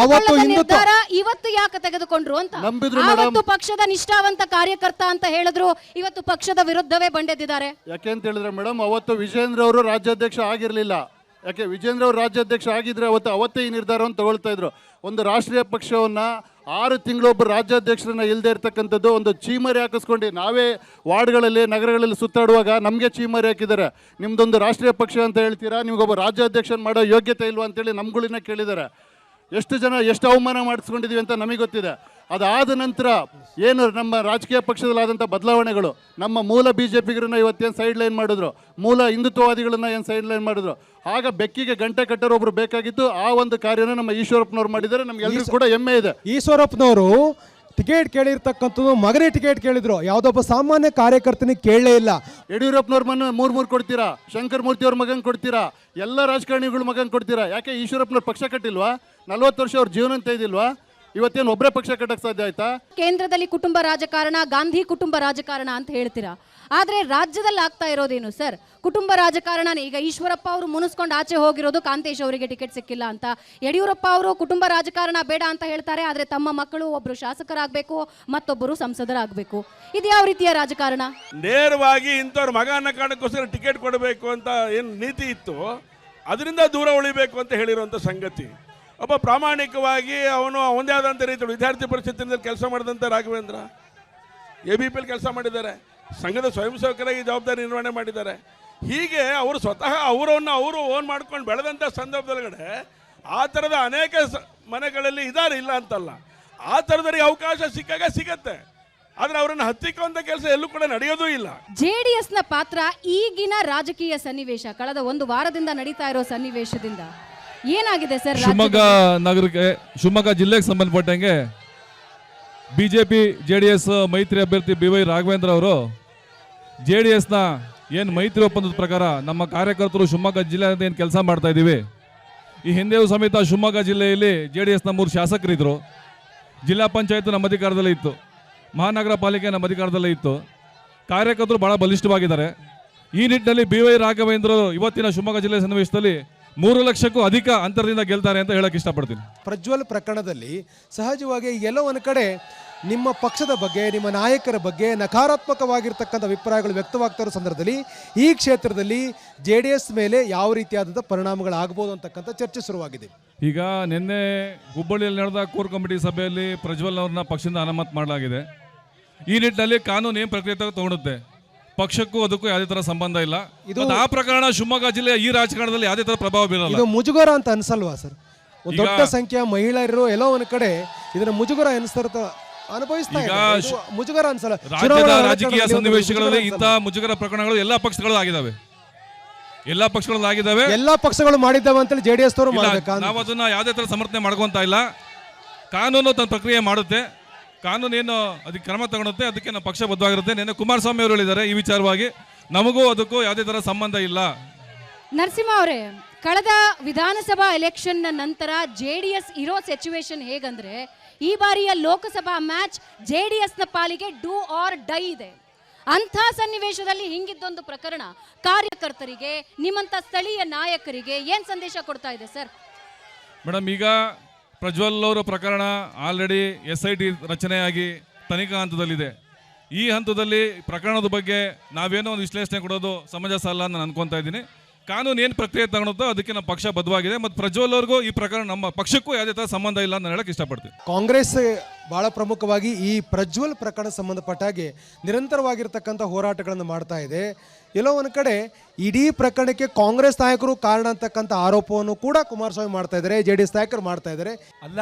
ಆವತ್ತು ನಿರ್ಧಾರ ಇವತ್ತು ಯಾಕೆ ತೆಗೆದುಕೊಂಡ್ರು ಅಂತ ನಂಬಿದ್ರು ಅವತ್ತು ಪಕ್ಷದ ನಿಷ್ಠಾವಂತ ಕಾರ್ಯಕರ್ತ ಅಂತ ಹೇಳಿದ್ರು, ಇವತ್ತು ಪಕ್ಷದ ವಿರುದ್ಧವೇ ಬಂಡೆದಿದ್ದಾರೆ. ಯಾಕೆ ಅಂತ ಹೇಳಿದ್ರೆ ಮೇಡಮ್, ಅವತ್ತು ವಿಜೇಂದ್ರ ಅವರು ರಾಜ್ಯಾಧ್ಯಕ್ಷ ಆಗಿರಲಿಲ್ಲ. ಯಾಕೆ ವಿಜೇಂದ್ರ ಅವರು ರಾಜ್ಯಾಧ್ಯಕ್ಷ ಆಗಿದ್ರೆ ಅವತ್ತೇ ಈ ನಿರ್ಧಾರವನ್ನು ತಗೊಳ್ತಾ ಇದ್ರು. ಒಂದು ರಾಷ್ಟ್ರೀಯ ಪಕ್ಷವನ್ನು 6 ತಿಂಗಳೊಬ್ಬರು ರಾಜ್ಯಾಧ್ಯಕ್ಷರನ್ನ ಇಲ್ಲದೆ ಇರ್ತಕ್ಕಂಥದ್ದು ಒಂದು ಚೀಮರಿ ಹಾಕಿಸ್ಕೊಂಡು ನಾವೇ ವಾರ್ಡ್ಗಳಲ್ಲಿ ನಗರಗಳಲ್ಲಿ ಸುತ್ತಾಡುವಾಗ ನಮಗೆ ಚೀಮರಿ ಹಾಕಿದ್ದಾರೆ. ನಿಮ್ದೊಂದು ರಾಷ್ಟ್ರೀಯ ಪಕ್ಷ ಅಂತ ಹೇಳ್ತೀರಾ, ನಿಮಗೊಬ್ಬ ರಾಜ್ಯಾಧ್ಯಕ್ಷನ ಮಾಡೋ ಯೋಗ್ಯತೆ ಇಲ್ವಾ ಅಂತೇಳಿ ನಮ್ಗಳಿನ್ನ ಕೇಳಿದ್ದಾರೆ. ಎಷ್ಟು ಜನ ಎಷ್ಟು ಅವಮಾನ ಮಾಡಿಸ್ಕೊಂಡಿದ್ದೀವಿ ಅಂತ ನಮಗೆ ಗೊತ್ತಿದೆ. ಅದಾದ ನಂತರ ಏನು ನಮ್ಮ ರಾಜಕೀಯ ಪಕ್ಷದಲ್ಲಾದಂಥ ಬದಲಾವಣೆಗಳು, ನಮ್ಮ ಮೂಲ BJPಗರನ್ನ ಇವತ್ತೇನು ಸೈಡ್ ಲೈನ್ ಮಾಡಿದ್ರು, ಮೂಲ ಹಿಂದುತ್ವವಾದಿಗಳನ್ನ ಏನು ಸೈಡ್ ಲೈನ್ ಮಾಡಿದ್ರು, ಆಗ ಬೆಕ್ಕಿಗೆ ಗಂಟೆ ಕಟ್ಟೋರು ಒಬ್ರು ಬೇಕಾಗಿತ್ತು. ಆ ಒಂದು ಕಾರ್ಯನ ನಮ್ಮ ಈಶ್ವರಪ್ಪನವ್ರು ಮಾಡಿದ್ದಾರೆ. ನಮ್ಗೆಲ್ಲರಿಗೂ ಕೂಡ ಹೆಮ್ಮೆ ಇದೆ. ಈಶ್ವರಪ್ಪನವರು ಟಿಕೆಟ್ ಕೇಳಿರ್ತಕ್ಕಂಥದ್ದು ಮಗನೇ ಟಿಕೆಟ್ ಕೇಳಿದ್ರು, ಯಾವುದೊಬ್ಬ ಸಾಮಾನ್ಯ ಕಾರ್ಯಕರ್ತನಿಗೆ ಕೇಳಲೇ ಇಲ್ಲ. ಯಡಿಯೂರಪ್ಪನವ್ರ ಮನೆ 3 ಕೊಡ್ತೀರಾ, ಶಂಕರ್ ಮೂರ್ತಿ ಅವ್ರ ಮಗನ್ ಕೊಡ್ತೀರಾ, ಎಲ್ಲ ರಾಜಕಾರಣಿಗಳ ಮಗನ್ ಕೊಡ್ತೀರಾ. ಯಾಕೆ ಈಶ್ವರಪ್ಪನವ್ರು ಪಕ್ಷ ಕಟ್ಟಿಲ್ವಾ? 40 ವರ್ಷ ಅವ್ರ ಜೀವನ ಅಂತ ಇದಿಲ್ವಾ? ಇವತ್ತೇನು ಒಬ್ಬರೇ ಪಕ್ಷ ಕಟ್ಟಕ್ಕೆ ಸಾಧ್ಯ ಆಯ್ತಾ? ಕೇಂದ್ರದಲ್ಲಿ ಕುಟುಂಬ ರಾಜಕಾರಣ, ಗಾಂಧಿ ಕುಟುಂಬ ರಾಜಕಾರಣ ಅಂತ ಹೇಳ್ತೀರಾ, ಆದ್ರೆ ರಾಜ್ಯದಲ್ಲಿ ಆಗ್ತಾ ಇರೋದೇನು ಸರ್? ಕುಟುಂಬ ರಾಜಕಾರಣನೇ. ಈಗ ಈಶ್ವರಪ್ಪ ಅವರು ಮುನಿಸ್ಕೊಂಡು ಆಚೆ ಹೋಗಿರೋದು ಕಾಂತೇಶ್ ಅವರಿಗೆ ಟಿಕೆಟ್ ಸಿಕ್ಕಿಲ್ಲ ಅಂತ. ಯಡಿಯೂರಪ್ಪ ಅವರು ಕುಟುಂಬ ರಾಜಕಾರಣ ಬೇಡ ಅಂತ ಹೇಳ್ತಾರೆ, ಆದ್ರೆ ತಮ್ಮ ಮಕ್ಕಳು ಒಬ್ರು ಶಾಸಕರಾಗಬೇಕು, ಮತ್ತೊಬ್ಬರು ಸಂಸದರಾಗಬೇಕು. ಇದು ಯಾವ ರೀತಿಯ ರಾಜಕಾರಣ? ನೇರವಾಗಿ ಇಂಥವ್ರ ಮಗ ಅನ್ನೋ ಕಾರಣಕ್ಕೋಸ್ಕರ ಟಿಕೆಟ್ ಕೊಡಬೇಕು ಅಂತ ಏನು ನೀತಿ ಇತ್ತು, ಅದರಿಂದ ದೂರ ಉಳಿಬೇಕು ಅಂತ ಹೇಳಿರುವಂಥ ಸಂಗತಿ. ಒಬ್ಬ ಪ್ರಾಮಾಣಿಕವಾಗಿ ಅವನು ಒಂದೇ ಆದಂಥ ರೀತಿ ವಿದ್ಯಾರ್ಥಿ ಪರಿಷತ್ತಿನಿಂದ ಕೆಲಸ ಮಾಡಿದಂಥ ರಾಘವೇಂದ್ರ ABPL ಕೆಲಸ ಮಾಡಿದ್ದಾರೆ, ಸಂಘದ ಸ್ವಯಂ ಸೇವಕರಾಗಿ ಜವಾಬ್ದಾರಿ ನಿರ್ವಹಣೆ ಮಾಡಿದ್ದಾರೆ. ಹೀಗೆ ಅವರು ಸ್ವತಃ ಅವರು ಓನ್ ಮಾಡ್ಕೊಂಡು ಬೆಳೆದಂಥ ಸಂದರ್ಭದೊಳಗಡೆ ಆ ಥರದ ಅನೇಕ ಮನೆಗಳಲ್ಲಿ ಇದ್ದಾರೆ, ಇಲ್ಲ ಅಂತಲ್ಲ. ಆ ಥರದವರಿಗೆ ಅವಕಾಶ ಸಿಕ್ಕಾಗ ಸಿಗತ್ತೆ, ಆದರೆ ಅವರನ್ನು ಹತ್ತಿಕ್ಕುವಂಥ ಕೆಲಸ ಎಲ್ಲೂ ಕೂಡ ನಡೆಯೋದೂ ಇಲ್ಲ. JDS ನ ಪಾತ್ರ ಈಗಿನ ರಾಜಕೀಯ ಸನ್ನಿವೇಶ, ಕಳೆದ ಒಂದು ವಾರದಿಂದ ನಡೀತಾ ಇರೋ ಸನ್ನಿವೇಶದಿಂದ ಏನಾಗಿದೆ ಸರ್? ಶಿವಮೊಗ್ಗ ನಗರಕ್ಕೆ, ಶಿವಮೊಗ್ಗ ಜಿಲ್ಲೆಗೆ ಸಂಬಂಧಪಟ್ಟಂಗೆ BJP JDS ಮೈತ್ರಿ ಅಭ್ಯರ್ಥಿ BY ರಾಘವೇಂದ್ರ ಅವರು JDSನ ಏನು ಮೈತ್ರಿ ಒಪ್ಪಂದದ ಪ್ರಕಾರ ನಮ್ಮ ಕಾರ್ಯಕರ್ತರು ಶಿವಮೊಗ್ಗ ಜಿಲ್ಲೆಯಿಂದ ಏನು ಕೆಲಸ ಮಾಡ್ತಾ ಇದ್ದೀವಿ. ಈ ಹಿಂದೆಯೂ ಸಮೇತ ಶಿವಮೊಗ್ಗ ಜಿಲ್ಲೆಯಲ್ಲಿ JDSನ 3 ಶಾಸಕರಿದ್ದರು. ಜಿಲ್ಲಾ ಪಂಚಾಯತ್ ನಮ್ಮ ಅಧಿಕಾರದಲ್ಲೇ ಇತ್ತು, ಮಹಾನಗರ ಪಾಲಿಕೆ ನಮ್ಮ ಅಧಿಕಾರದಲ್ಲೇ ಇತ್ತು. ಕಾರ್ಯಕರ್ತರು ಭಾಳ ಬಲಿಷ್ಠವಾಗಿದ್ದಾರೆ. ಈ ನಿಟ್ಟಿನಲ್ಲಿ BY ರಾಘವೇಂದ್ರ ಇವತ್ತಿನ ಶಿವಮೊಗ್ಗ ಜಿಲ್ಲೆ ಸನ್ನಿವೇಶದಲ್ಲಿ 3 ಲಕ್ಷಕ್ಕೂ ಅಧಿಕ ಅಂತರದಿಂದ ಗೆಲ್ತಾರೆ ಅಂತ ಹೇಳಕ್ ಇಷ್ಟಪಡ್ತೀನಿ. ಪ್ರಜ್ವಲ್ ಪ್ರಕರಣದಲ್ಲಿ ಸಹಜವಾಗಿ ಎಲ್ಲೋ ಒಂದು ಕಡೆ ನಿಮ್ಮ ಪಕ್ಷದ ಬಗ್ಗೆ, ನಿಮ್ಮ ನಾಯಕರ ಬಗ್ಗೆ ನಕಾರಾತ್ಮಕವಾಗಿರ್ತಕ್ಕಂಥ ಅಭಿಪ್ರಾಯಗಳು ವ್ಯಕ್ತವಾಗ್ತಾ ಇರೋ ಸಂದರ್ಭದಲ್ಲಿ ಈ ಕ್ಷೇತ್ರದಲ್ಲಿ JDS ಮೇಲೆ ಯಾವ ರೀತಿಯಾದಂಥ ಪರಿಣಾಮಗಳಾಗಬಹುದು ಅಂತಕ್ಕಂಥ ಚರ್ಚೆ ಶುರುವಾಗಿದೆ. ಈಗ ನಿನ್ನೆ ಹುಬ್ಬಳ್ಳಿಯಲ್ಲಿ ನಡೆದ ಕೋರ್ ಕಮಿಟಿ ಸಭೆಯಲ್ಲಿ ಪ್ರಜ್ವಲ್ ಅವ್ರನ್ನ ಪಕ್ಷದಿಂದ ಅನುಮತಿ ಮಾಡಲಾಗಿದೆ. ಈ ನಿಟ್ಟಿನಲ್ಲಿ ಕಾನೂನು ಏನು ಪ್ರಕ್ರಿಯೆ ತಗೊಳುತ್ತೆ, ಪಕ್ಷಕ್ಕೂ ಅದಕ್ಕೂ ಯಾವುದೇ ತರ ಸಂಬಂಧ ಇಲ್ಲ. ಇದು ಆ ಪ್ರಕರಣ ಶಿವಮೊಗ್ಗ ಜಿಲ್ಲೆಯ ಈ ರಾಜಕಾರಣದಲ್ಲಿ ಯಾವುದೇ ತರ ಪ್ರಭಾವ ಬೀರಲ್ಲ. ಇದು ಮುಜುಗರ ಅಂತ ಅನ್ಸಲ್ವಾ ಸರ್? ಒಂದು ದೊಡ್ಡ ಸಂಖ್ಯೆಯ ಮಹಿಳೆಯರು ಎಲ್ಲೋ ಒಂದು ಕಡೆ ಇದನ್ನ ಮುಜುಗರ ಅನುಭವಿಸ್ತಾ ಇದ್ದಾರೆ. ಮುಜುಗರ ಅನ್ಸಲ್ಲ? ರಾಜ್ಯದ ರಾಜಕೀಯ ಸನ್ನಿವೇಶಗಳಲ್ಲಿ ಇಂತಹ ಮುಜುಗರ ಪ್ರಕರಣಗಳು ಎಲ್ಲಾ ಪಕ್ಷಗಳು ಆಗಿದ್ದಾವೆ, ಎಲ್ಲಾ ಪಕ್ಷಗಳು ಮಾಡಿದ್ದಾವೆ ಅಂತೇಳಿ JDS ಅವರು ನಾವು ಅದನ್ನ ಯಾವುದೇ ತರ ಸಮರ್ಥನೆ ಮಾಡ್ಕೊಂತ ಇಲ್ಲ. ಕಾನೂನು ತನ್ನ ಪ್ರಕ್ರಿಯೆ ಮಾಡುತ್ತೆ, ಕಾನೂನು ಏನು ಅದಕ್ಕೆ ಕ್ರಮ ತಗೊಳುತ್ತೆ, ಅದಕ್ಕೆ ನಾವು ಪಕ್ಷ ಬದ್ಧವಾಗಿರುತ್ತೆ. ನಿನ್ನೆ ಕುಮಾರಸ್ವಾಮಿ ಅವರು ಹೇಳಿದ್ದಾರೆ ಈ ವಿಚಾರವಾಗಿ, ನಮಗೂ ಅದಕ್ಕೂ ಯಾವುದೇ ತರ ಸಂಬಂಧ ಇಲ್ಲ. ನರಸಿಂಹ ಅವರೇ, ಕಳೆದ ವಿಧಾನಸಭಾ ಎಲೆಕ್ಷನ್ ನಂತರ JDS ಇರೋ ಸಿಚುವೇಶನ್ ಹೇಗಂದ್ರೆ ಈ ಬಾರಿಯ ಲೋಕಸಭಾ ಮ್ಯಾಚ್ JDS ನ ಪಾಲಿಗೆ ಡೂ ಆರ್ ಡೈ ಇದೆ. ಅಂಥ ಸನ್ನಿವೇಶದಲ್ಲಿ ಹಿಂಗಿದ್ದೊಂದು ಪ್ರಕರಣ ಕಾರ್ಯಕರ್ತರಿಗೆ, ನಿಮ್ಮಂತ ಸ್ಥಳೀಯ ನಾಯಕರಿಗೆ ಏನ್ ಸಂದೇಶ ಕೊಡ್ತಾ ಇದೆ ಸರ್? ಮೇಡಮ್, ಈಗ ಪ್ರಜ್ವಲ್ ಅವರ ಪ್ರಕರಣ ಆಲ್ರೆಡಿ SIT ರಚನೆಯಾಗಿ ತನಿಖಾ ಹಂತದಲ್ಲಿದೆ. ಈ ಹಂತದಲ್ಲಿ ಪ್ರಕರಣದ ಬಗ್ಗೆ ನಾವೇನೋ ಒಂದು ವಿಶ್ಲೇಷಣೆ ಕೊಡೋದು ಸಮಂಜಸ ಅಲ್ಲ ಅಂತ ನಾನು ಅನ್ಕೊತಾ ಇದ್ದೀನಿ. ಕಾನೂನು ಏನು ಪ್ರಕ್ರಿಯೆ ತಗೊಳುತ್ತೋ ಅದಕ್ಕೆ ನಮ್ಮ ಪಕ್ಷ ಬದ್ಧವಾಗಿದೆ. ಮತ್ತು ಪ್ರಜ್ವಲ್ ಅವ್ರಿಗೂ ಈ ಪ್ರಕರಣ ನಮ್ಮ ಪಕ್ಷಕ್ಕೂ ಯಾವುದೇ ಥರ ಸಂಬಂಧ ಇಲ್ಲ ಅಂತ ಹೇಳಕ್ಕೆ ಇಷ್ಟಪಡ್ತೀನಿ. ಕಾಂಗ್ರೆಸ್ ಬಹಳ ಪ್ರಮುಖವಾಗಿ ಈ ಪ್ರಜ್ವಲ್ ಪ್ರಕರಣ ಸಂಬಂಧಪಟ್ಟ ಹಾಗೆ ನಿರಂತರವಾಗಿರ್ತಕ್ಕಂಥ ಹೋರಾಟಗಳನ್ನು ಮಾಡ್ತಾ ಇದೆ. ಎಲ್ಲೋ ಒಂದು ಕಡೆ ಇಡೀ ಪ್ರಕರಣಕ್ಕೆ ಕಾಂಗ್ರೆಸ್ ನಾಯಕರು ಕಾರಣ ಅಂತಕ್ಕಂಥ ಆರೋಪವನ್ನು ಕೂಡ ಕುಮಾರಸ್ವಾಮಿ ಮಾಡ್ತಾ ಇದ್ದಾರೆ, JDS ನಾಯಕರು ಮಾಡ್ತಾ ಇದ್ದಾರೆ. ಅಲ್ಲ,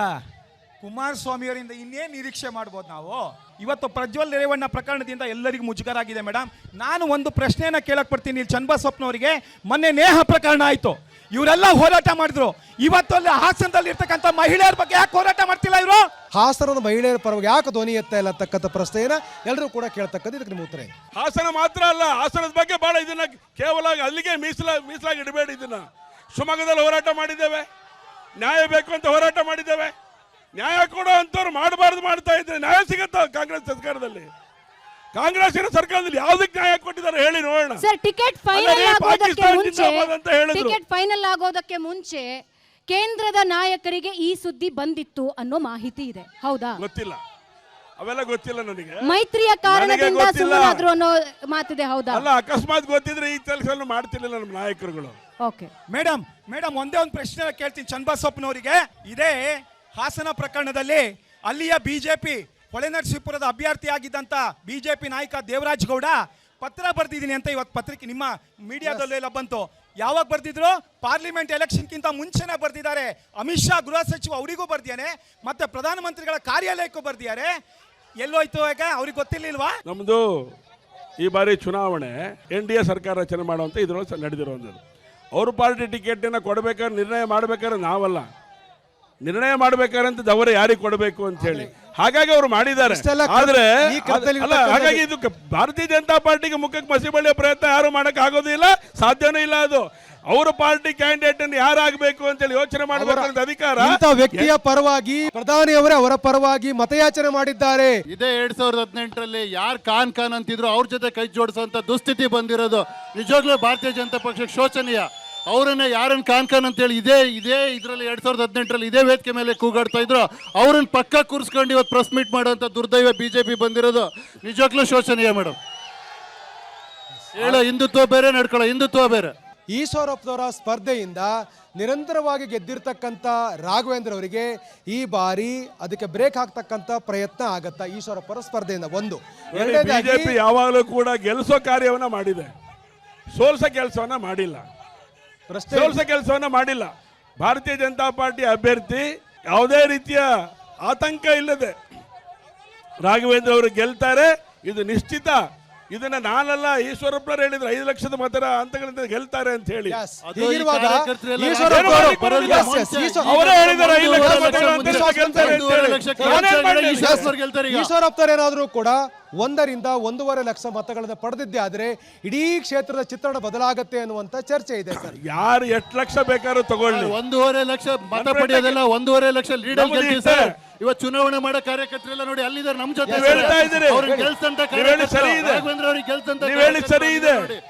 ಕುಮಾರಸ್ವಾಮಿ ಅವರಿಂದ ಇನ್ನೇನು ನಿರೀಕ್ಷೆ ಮಾಡ್ಬೋದು ನಾವು? ಇವತ್ತು ಪ್ರಜ್ವಲ್ ರೇವಣ್ಣ ಪ್ರಕರಣದಿಂದ ಎಲ್ಲರಿಗೂ ಮುಜುಗರ ಆಗಿದೆ. ಮೇಡಮ್, ನಾನು ಒಂದು ಪ್ರಶ್ನೆಯನ್ನ ಕೇಳಕ್ ಬರ್ತೀನಿ. ಇಲ್ಲಿ ಚನ್ನಬಸಪ್ಪನವರಿಗೆ ಮೊನ್ನೆ ನೇಹ ಪ್ರಕರಣ ಆಯ್ತು, ಇವರೆಲ್ಲ ಹೋರಾಟ ಮಾಡಿದ್ರು. ಇವತ್ತು ಅಲ್ಲಿ ಹಾಸನದಲ್ಲಿ ಇರ್ತಕ್ಕಂಥ ಮಹಿಳೆಯರ ಬಗ್ಗೆ ಯಾಕೆ ಹೋರಾಟ ಮಾಡ್ತಿಲ್ಲ ಇವರು? ಹಾಸನದ ಮಹಿಳೆಯರ ಪರವಾಗಿ ಯಾಕೆ ಧ್ವನಿ ಎತ್ತಾ ಇಲ್ಲ ಅಂತಕ್ಕಂಥ ಪ್ರಶ್ನೆಯನ್ನ ಎಲ್ಲರೂ ಕೂಡ ಕೇಳ್ತಕ್ಕಂಥ. ಇದಕ್ಕೆ ನಿಮ್ಮ ಉತ್ತರ? ಹಾಸನ ಮಾತ್ರ ಅಲ್ಲ, ಹಾಸನದ ಬಗ್ಗೆ ಬಹಳ ಇದನ್ನ ಕೇವಲ ಅಲ್ಲಿಗೆ ಮೀಸಲಾಗಿ ಇಡಬೇಡಿ. ಇದನ್ನ ಶಿವಮೊಗ್ಗದಲ್ಲಿ ಹೋರಾಟ ಮಾಡಿದ್ದೇವೆ, ನ್ಯಾಯ ಬೇಕು ಅಂತ ಹೋರಾಟ ಮಾಡಿದ್ದೇವೆ. ನ್ಯಾಯ ಕೊಡೋ ಅಂತವ್ರು ಮಾಡಬಾರ್ದು ಮಾಡ್ತಾ ಇದ್ರೆ ನ್ಯಾಯ ಸಿಗತ್ತ? ಕಾಂಗ್ರೆಸ್ ಸರ್ಕಾರದಲ್ಲಿ, ಕಾಂಗ್ರೆಸ್ಸಿನ ಸರ್ಕಾರದಲ್ಲಿ ಯಾವ್ದಕ್ಕೆ ನ್ಯಾಯ ಕೊಟ್ಟಿದ್ದಾರೆ ಹೇಳಿ ನೋಡೋಣ. ಸರ್, ಟಿಕೆಟ್ ಫೈನಲ್ ಆಗೋದಕ್ಕೆ ಮುಂಚೆ ಕೇಂದ್ರದ ನಾಯಕರಿಗೆ ಈ ಸುದ್ದಿ ಬಂದಿತ್ತು ಅನ್ನೋ ಮಾಹಿತಿ ಇದೆ, ಹೌದಾ? ಗೊತ್ತಿಲ್ಲ, ಅವೆಲ್ಲ ಗೊತ್ತಿಲ್ಲ ನನಗೆ. ಮೈತ್ರಿಯ ಕಾರಣದಿಂದ ಸುಮ್ಮನಾದ್ರು ಅನ್ನೋ ಮಾತಿದೆ, ಹೌದಾ? ಅಲ್ಲ, ಅಕಸ್ಮಾತ್ ಗೊತ್ತಿದ್ರೆ ಈ ಕೆಲಸ ಮಾಡ್ತಿರ್ಲಿಲ್ಲ ನಮ್ಮ ನಾಯಕರುಗಳು. ಓಕೆ ಮೇಡಮ್, ಒಂದೇ ಒಂದು ಪ್ರಶ್ನೆ ಕೇಳ್ತೀನಿ ಚನ್ನಬಸಪ್ಪನವರಿಗೆ. ಇದೇ ಹಾಸನ ಪ್ರಕರಣದಲ್ಲಿ ಅಲ್ಲಿಯ BJP ಹೊಳೆನರಸೀಪುರದ ಅಭ್ಯರ್ಥಿಯಾಗಿದ್ದಂತ BJP ನಾಯಕ ದೇವರಾಜ್ ಗೌಡ ಪತ್ರ ಬರ್ದಿದ್ದೀನಿ ಅಂತ ಇವತ್ತು ಪತ್ರಿಕೆ ನಿಮ್ಮ ಮೀಡಿಯಾದಲ್ಲೆಲ್ಲ ಬಂತು. ಯಾವಾಗ ಬರ್ದಿದ್ರು? ಪಾರ್ಲಿಮೆಂಟ್ ಎಲೆಕ್ಷನ್ಗಿಂತ ಮುಂಚೆನೆ ಬರ್ದಿದ್ದಾರೆ. ಅಮಿತ್ ಶಾ ಗೃಹ ಸಚಿವ ಅವರಿಗೂ ಬರ್ದಿಯಾನೆ, ಮತ್ತೆ ಪ್ರಧಾನಮಂತ್ರಿಗಳ ಕಾರ್ಯಾಲಯಕ್ಕೂ ಬರ್ದಿದ್ದಾರೆ. ಎಲ್ಲೋಯ್ತು ಈಗ ಅವ್ರಿಗೆ ಗೊತ್ತಿರ್ಲಿಲ್ವಾ? ನಮ್ದು ಈ ಬಾರಿ ಚುನಾವಣೆ NDA ಸರ್ಕಾರ ರಚನೆ ಮಾಡುವಂತ ಇದ್ರೊಳಗೆ ನಡೆದಿರುವಂಥದ್ದು. ಅವ್ರ ಪಾರ್ಟಿ ಟಿಕೆಟ್ ಕೊಡ್ಬೇಕಾದ್ರೆ ನಿರ್ಣಯ ಮಾಡ್ಬೇಕಾದ್ರೆ ನಾವಲ್ಲ, ನಿರ್ಣಯ ಮಾಡ್ಬೇಕಾರಂತ ಅವರು ಯಾರಿಗೆ ಕೊಡಬೇಕು ಅಂತ ಹೇಳಿ. ಹಾಗಾಗಿ ಅವರು ಮಾಡಿದ್ದಾರೆ. ಆದ್ರೆ ಹಾಗಾಗಿ ಇದು ಭಾರತೀಯ ಜನತಾ ಪಾರ್ಟಿಗೆ ಮುಖಕ್ಕೆ ಮಸಿ ಬಳಿಯೋ ಪ್ರಯತ್ನ ಯಾರು ಮಾಡಕ್ ಆಗೋದಿಲ್ಲ, ಸಾಧ್ಯನೂ ಇಲ್ಲ. ಅದು ಅವರ ಪಾರ್ಟಿ ಕ್ಯಾಂಡಿಡೇಟ್ ಅನ್ನು ಯಾರಾಗಬೇಕು ಅಂತ ಹೇಳಿ ಯೋಚನೆ ಮಾಡಬೇಕಂತ ಅಧಿಕಾರ ವ್ಯಕ್ತಿಯ ಪರವಾಗಿ ಪ್ರಧಾನಿಯವರೇ ಅವರ ಪರವಾಗಿ ಮತಯಾಚನೆ ಮಾಡಿದ್ದಾರೆ. ಇದೇ 2018ರಲ್ಲಿ ಯಾರು ಖಾನ್ ಅಂತಿದ್ರು ಅವ್ರ ಜೊತೆ ಕೈ ಜೋಡಿಸುವಂತ ದುಸ್ಥಿತಿ ಬಂದಿರೋದು ನಿಜವಾಗ್ಲೂ ಭಾರತೀಯ ಜನತಾ ಪಕ್ಷಕ್ಕೆ ಶೋಚನೀಯ. ಅವರನ್ನ ಯಾರನ್ನ ಖಾನ್ ಅಂತೇಳಿ ಇದೇ ಇದರಲ್ಲಿ 2018ರಲ್ಲಿ ಇದೇ ವೇದಿಕೆ ಮೇಲೆ ಕೂಗಾಡ್ತಾ ಇದ್ರು, ಅವ್ರನ್ನ ಪಕ್ಕ ಕೂರಿಸ್ಕೊಂಡು ಇವತ್ತು ಪ್ರೆಸ್ ಮೀಟ್ ಮಾಡುವಂತ ದುರ್ದೈವ BJP ಬಂದಿರೋದು ನಿಜವಾಗ್ಲೂ ಶೋಚನೀಯ. ಮೇಡಮ್, ಹೇಳೋ ಹಿಂದುತ್ವ ಬೇರೆ, ನಡ್ಕೊಳ್ಳೋ ಹಿಂದುತ್ವ ಬೇರೆ. ಈಶ್ವರಪ್ಪನವರ ಸ್ಪರ್ಧೆಯಿಂದ ನಿರಂತರವಾಗಿ ಗೆದ್ದಿರ್ತಕ್ಕಂಥ ರಾಘವೇಂದ್ರ ಅವರಿಗೆ ಈ ಬಾರಿ ಅದಕ್ಕೆ ಬ್ರೇಕ್ ಹಾಕ್ತಕ್ಕಂಥ ಪ್ರಯತ್ನ ಆಗತ್ತಾ ಈಶ್ವರಪ್ಪರ ಸ್ಪರ್ಧೆಯಿಂದ? ಒಂದು. ಎರಡನೇದಾಗಿ ಬಿಜೆಪಿ ಯಾವಾಗಲೂ ಕೂಡ ಗೆಲ್ಲಿಸೋ ಕಾರ್ಯವನ್ನ ಮಾಡಿದೆ, ಸೋಲ್ಸೋ ಕೆಲಸವನ್ನ ಮಾಡಿಲ್ಲ. ಸೋಲ್ಸೋ ಕೆಲಸವನ್ನ ಮಾಡಿಲ್ಲ. ಭಾರತೀಯ ಜನತಾ ಪಾರ್ಟಿ ಅಭ್ಯರ್ಥಿ ಯಾವುದೇ ರೀತಿಯ ಆತಂಕ ಇಲ್ಲದೆ ರಾಘವೇಂದ್ರ ಅವರು ಗೆಲ್ತಾರೆ, ಇದು ನಿಶ್ಚಿತ. ಇದನ್ನ ನಾನಲ್ಲ, ಈಶ್ವರಪ್ಪನವರು ಹೇಳಿದ್ರು 5 ಲಕ್ಷದ ಮತರ ಅಂತಗಳಿಂದ ಗೆಲ್ತಾರೆ ಅಂತ ಹೇಳಿ. Yes. ಅದು ಈ ಹೀಗಿರುವಾಗ ಕಾರ್ಯಕರ್ತರೆಲ್ಲ ಈಶ್ವರಪ್ಪ ರಾಜಕೀಯ ಅವರು ಬರೋದಿಲ್ಲ. Yes, yes. ಅವರೇ ಹೇಳಿದ್ದಾರೆ 5 ಲಕ್ಷ ಮತಗಳು ಅಂತ ಗೆಲ್ತಾರೆ ಅಂತ ಹೇಳಿ. ನಾನೇನ್ ಮಾಡ್ಲಿ? ಈಶ್ವರಪ್ಪನವರು ಏನಾದರೂ ಕೂಡ 1 ರಿಂದ 1.5 ಲಕ್ಷ ಮತಗಳನ್ನು ಪಡೆದಿದ್ದೆ ಆದ್ರೆ ಇಡೀ ಕ್ಷೇತ್ರದ ಚಿತ್ರಣ ಬದಲಾಗತ್ತೆ ಅನ್ನುವಂತ ಚರ್ಚೆ ಇದೆ ಸರ್. ಯಾರು 8 ಲಕ್ಷ ಬೇಕಾದ್ರೂ ತಗೊಳ್ಳಿ, 1.5 ಲಕ್ಷ ಮತ ಪಡೆಯೋದೆಲ್ಲ 1.5 ಲಕ್ಷ ಲೀಡರ್ ಗೆಲ್ತೀವಿ ಸರ್. ಇವತ್ತು ಚುನಾವಣೆ ಮಾಡೋ ಕಾರ್ಯಕರ್ತರೆಲ್ಲ ನೋಡಿ ಅಲ್ಲಿದ್ದಾರೆ ನಮ್ಮ ಜೊತೆ. ನೀವು ಹೇಳ್ತಾ ಇದ್ದೀರಿ. ಅವ್ರಿಗೆ ಗೆಲ್ಸಂತ ನೀವು ಹೇಳಿ ಸರಿ ಇದೆ. ರಾಘವೇಂದ್ರ ಅವ್ರಿಗೆ ಗೆಲ್ಸಂತ ನೀವು ಹೇಳಿ ಸರಿ ಇದೆ.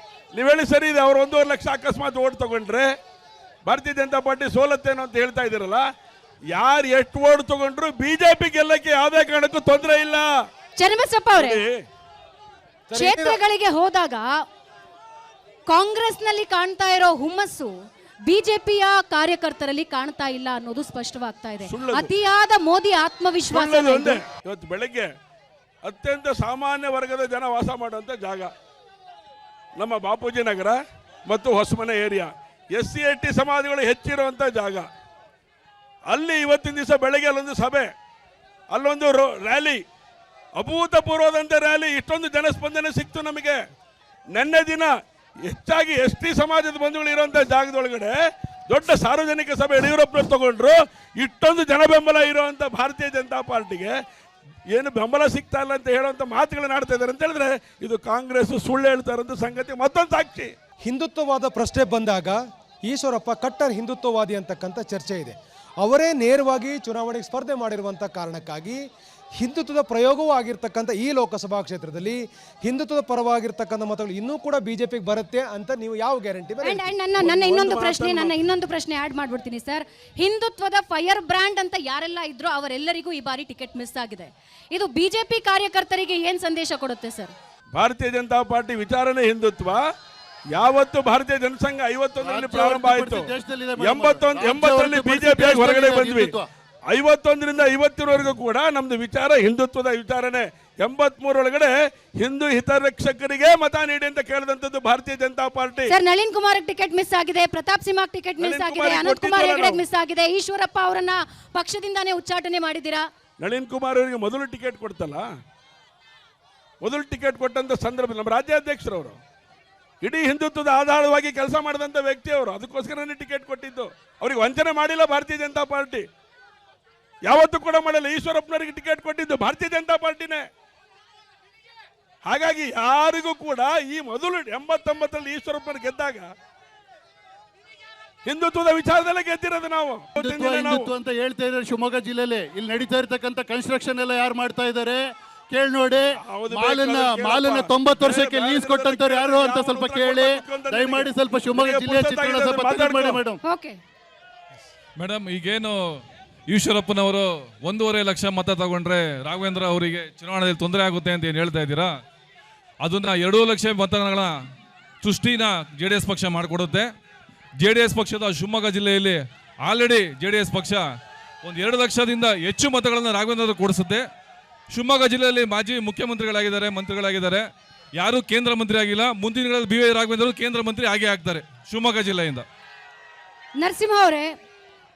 ನೀವು ಹೇಳಿ ಸರಿ ಇದೆ. ಅವ್ರು 1.5 ಲಕ್ಷ ಅಕಸ್ಮಾತ್ ಓಟ್ ತಗೊಂಡ್ರೆ ಭಾರತೀಯ ಜನತಾ ಪಾರ್ಟಿ ಸೋಲತ್ತೇನೋ ಅಂತ ಹೇಳ್ತಾ ಇದ್ದೀರಲ್ಲ. ಯಾರು ಎಷ್ಟು ಓಟ್ ತಗೊಂಡ್ರು ಬಿಜೆಪಿ ಗೆಲ್ಲಕ್ಕೆ ಯಾವುದೇ ಕಾರಣಕ್ಕೂ ತೊಂದರೆ ಇಲ್ಲ. ಚನ್ನಬಸಪ್ಪ ಅವರೇ, ಕ್ಷೇತ್ರಗಳಿಗೆ ಹೋದಾಗ ಕಾಂಗ್ರೆಸ್ನಲ್ಲಿ ಕಾಣ್ತಾ ಇರೋ ಹುಮ್ಮಸ್ಸು ಬಿಜೆಪಿಯ ಕಾರ್ಯಕರ್ತರಲ್ಲಿ ಕಾಣ್ತಾ ಇಲ್ಲ ಅನ್ನೋದು ಸ್ಪಷ್ಟವಾಗ್ತಾ ಇದೆ. ಸುಳ್ಳದು. ಅತಿಯಾದ ಮೋದಿ ಆತ್ಮವಿಶ್ವಾಸ ಒಳ್ಳೆದು ಒಂದೇ. ಇವತ್ತು ಬೆಳಗ್ಗೆ ಅತ್ಯಂತ ಸಾಮಾನ್ಯ ವರ್ಗದ ಜನ ವಾಸ ಮಾಡುವಂತ ಜಾಗ ನಮ್ಮ ಬಾಪೂಜಿ ನಗರ ಮತ್ತು ಹೊಸಮನೆ ಏರಿಯಾ, SC/ST ಸಮಾಜಗಳು ಹೆಚ್ಚಿರುವಂತ ಜಾಗ. ಅಲ್ಲಿ ಇವತ್ತಿನ ದಿವಸ ಬೆಳಗ್ಗೆ ಅಲ್ಲೊಂದು ಸಭೆ, ಅಲ್ಲೊಂದು ರ್ಯಾಲಿ, ಅಭೂತಪೂರ್ವದಂತೆ ರ್ಯಾಲಿ. ಇಷ್ಟೊಂದು ಜನಸ್ಪಂದನೆ ಸಿಕ್ತು ನಮಗೆ. ನಿನ್ನೆ ದಿನ ಹೆಚ್ಚಾಗಿ ST ಸಮಾಜದ ಬಂಧುಗಳು ಇರುವಂತ ಜಾಗದೊಳಗಡೆ ದೊಡ್ಡ ಸಾರ್ವಜನಿಕ ಸಭೆ ಯಡಿಯೂರಪ್ಪನವರು ತಗೊಂಡ್ರು. ಇಷ್ಟೊಂದು ಜನ ಬೆಂಬಲ ಇರುವಂತ ಭಾರತೀಯ ಜನತಾ ಪಾರ್ಟಿಗೆ ಏನು ಬೆಂಬಲ ಸಿಗ್ತಾ ಇಲ್ಲ ಅಂತ ಹೇಳುವಂತ ಮಾತುಗಳನ್ನ ಆಡ್ತಾ ಇದ್ದಾರೆ ಅಂತ ಹೇಳಿದ್ರೆ ಇದು ಕಾಂಗ್ರೆಸ್ ಸುಳ್ಳು ಹೇಳ್ತಾರಂತ ಸಂಗತಿ ಮತ್ತೊಂದು ಸಾಕ್ಷಿ. ಹಿಂದುತ್ವವಾದ ಪ್ರಶ್ನೆ ಬಂದಾಗ ಈಶ್ವರಪ್ಪ ಕಟ್ಟರ್ ಹಿಂದುತ್ವವಾದಿ ಅಂತಕ್ಕಂಥ ಚರ್ಚೆ ಇದೆ. ಅವರೇ ನೇರವಾಗಿ ಚುನಾವಣೆಗೆ ಸ್ಪರ್ಧೆ ಮಾಡಿರುವಂಥ ಕಾರಣಕ್ಕಾಗಿ ಹಿಂದುತ್ವದ ಪ್ರಯೋಗವೂ ಆಗಿರ್ತಕ್ಕಂಥ ಈ ಲೋಕಸಭಾ ಕ್ಷೇತ್ರದಲ್ಲಿ ಹಿಂದುತ್ವದ ಪರವಾಗಿರ್ತಕ್ಕಂಥ ಮತಗಳು ಇನ್ನೂ ಕೂಡ ಬಿಜೆಪಿಗೆ ಬರುತ್ತೆ ಅಂತ ನೀವು ಯಾವ ಗ್ಯಾರಂಟಿ? ನನ್ನ ಇನ್ನೊಂದು ಪ್ರಶ್ನೆ ಆಡ್ ಮಾಡ್ಬಿಡ್ತೀನಿ ಸರ್. ಹಿಂದುತ್ವದ ಫೈರ್ ಬ್ರ್ಯಾಂಡ್ ಅಂತ ಯಾರೆಲ್ಲ ಇದ್ರು ಅವರೆಲ್ಲರಿಗೂ ಈ ಬಾರಿ ಟಿಕೆಟ್ ಮಿಸ್ ಆಗಿದೆ. ಇದು ಬಿಜೆಪಿ ಕಾರ್ಯಕರ್ತರಿಗೆ ಏನ್ ಸಂದೇಶ ಕೊಡುತ್ತೆ ಸರ್? ಭಾರತೀಯ ಜನತಾ ಪಾರ್ಟಿ ವಿಚಾರನೆ ಹಿಂದುತ್ವ. ಯಾವತ್ತು ಭಾರತೀಯ ಜನಸಂಘ 51ರಲ್ಲಿ ಪ್ರಾರಂಭ ಆಯಿತು, 80ರಲ್ಲಿ ಬಿಜೆಪಿ ಹೊರಗಡೆ ಬಂದ್ವಿ, 51ರಿಂದ 50ರವರೆಗೂ ಕೂಡ ನಮ್ದು ವಿಚಾರ ಹಿಂದುತ್ವದ ವಿಚಾರನೆ. 83 ಹಿಂದೂ ಹಿತರಕ್ಷಕರಿಗೆ ಮತ ನೀಡಿ ಅಂತ ಕೇಳಿದಂತದ್ದು ಭಾರತೀಯ Janata party. Sir, Nalin Kumar ticket miss ಆಗಿದೆ, ಪ್ರತಾಪ್ ಸಿಂಹ ಟಿಕೆಟ್ ಮಿಸ್ ಆಗಿದೆ, ಅನಂತ್ ಕುಮಾರ್ ಹೆಗಡೆ ಮಿಸ್ ಆಗಿದೆ, ಈಶ್ವರಪ್ಪ ಅವರನ್ನ ಪಕ್ಷದಿಂದಾನೇ ಉಚ್ಚಾಟನೆ ಮಾಡಿದ್ದೀರಾ. ನಳಿನ್ ಕುಮಾರ್ ಅವರಿಗೆ ಮೊದಲು ಟಿಕೆಟ್ ಕೊಡ್ತಲ್ಲ, ಮೊದಲು ಟಿಕೆಟ್ ಕೊಟ್ಟಂತ ಸಂದರ್ಭ ನಮ್ಮ ರಾಜ್ಯಾಧ್ಯಕ್ಷರವರು ಇಡೀ ಹಿಂದುತ್ವದ ಆಧಾರವಾಗಿ ಕೆಲಸ ಮಾಡಿದಂಥ ವ್ಯಕ್ತಿ ಅವರು. ಅದಕ್ಕೋಸ್ಕರನೇ ಟಿಕೆಟ್ ಕೊಟ್ಟಿದ್ದು. ಅವ್ರಿಗೆ ವಂಚನೆ ಮಾಡಿಲ್ಲ ಭಾರತೀಯ ಜನತಾ ಪಾರ್ಟಿ, ಯಾವತ್ತೂ ಕೂಡ ಮಾಡಿಲ್ಲ. ಈಶ್ವರಪ್ಪನವರಿಗೆ ಟಿಕೆಟ್ ಕೊಟ್ಟಿದ್ದು ಭಾರತೀಯ ಜನತಾ ಪಾರ್ಟಿನೇ. ಹಾಗಾಗಿ ಯಾರಿಗೂ ಕೂಡ ಈ ಮೊದಲು 89ರಲ್ಲಿ ಈಶ್ವರಪ್ಪನವರು ಗೆದ್ದಾಗ ಹಿಂದುತ್ವದ ವಿಚಾರದಲ್ಲೇ ಗೆದ್ದಿರೋದು ನಾವು. ಹಿಂದುತ್ವ ಅಂತ ಹೇಳ್ತಾ ಇದ್ದಾರೆ ಶಿವಮೊಗ್ಗ ಜಿಲ್ಲೆಯಲ್ಲಿ. ಇಲ್ಲಿ ನಡೀತಾ ಇರ್ತಕ್ಕಂಥ ಕನ್ಸ್ಟ್ರಕ್ಷನ್ ಎಲ್ಲ ಯಾರು ಮಾಡ್ತಾ ಇದ್ದಾರೆ ಕೇಳಿ ನೋಡಿ. ಮಾಲನ್ನ 90 ವರ್ಷಕ್ಕೆ ಲೀಸ್ ಕೊಟ್ಟಂತವ್ರು ಯಾರು ಅಂತ ಸ್ವಲ್ಪ ಕೇಳಿ ದಯಮಾಡಿ. ಸ್ವಲ್ಪ ಶಿವಮೊಗ್ಗ ಜಿಲ್ಲೆಯ ಚಿತ್ರಣ ಸ್ವಲ್ಪ ಮಾಡಿ ಮೇಡಮ್. ಮೇಡಮ್, ಈಗೇನು ಈಶ್ವರಪ್ಪನವರು 1.5 ಲಕ್ಷ ಮತ ತಗೊಂಡ್ರೆ ರಾಘವೇಂದ್ರ ಅವರಿಗೆ ಚುನಾವಣೆಯಲ್ಲಿ ತೊಂದರೆ ಆಗುತ್ತೆ ಅಂತ ಏನು ಹೇಳ್ತಾ ಇದ್ದೀರಾ? ಅದನ್ನ 2 ಲಕ್ಷ ಮತಗಳ ಸೃಷ್ಟಿನ JDS ಪಕ್ಷ ಮಾಡಿಕೊಡುತ್ತೆ. JDS ಪಕ್ಷದ ಶಿವಮೊಗ್ಗ ಜಿಲ್ಲೆಯಲ್ಲಿ ಆಲ್ರೆಡಿ JDS ಪಕ್ಷ 2 ಲಕ್ಷದಿಂದ ಹೆಚ್ಚು ಮತಗಳನ್ನು ರಾಘವೇಂದ್ರ ಕೊಡಿಸುತ್ತೆ. ಶಿವಮೊಗ್ಗ ಜಿಲ್ಲೆಯಲ್ಲಿ ಮಾಜಿ ಮುಖ್ಯಮಂತ್ರಿಗಳಾಗಿದ್ದಾರೆ, ಮಂತ್ರಿಗಳಾಗಿದ್ದಾರೆ, ಯಾರು ಕೇಂದ್ರ ಮಂತ್ರಿ ಆಗಿಲ್ಲ. ಮುಂದಿನ ದಿನಗಳಲ್ಲಿ BY ರಾಘವೇಂದ್ರ ಕೇಂದ್ರ ಮಂತ್ರಿ ಆಗೇ ಆಗ್ತಾರೆ ಶಿವಮೊಗ್ಗ ಜಿಲ್ಲೆಯಿಂದ. ನರಸಿಂಹ ಅವರೇ,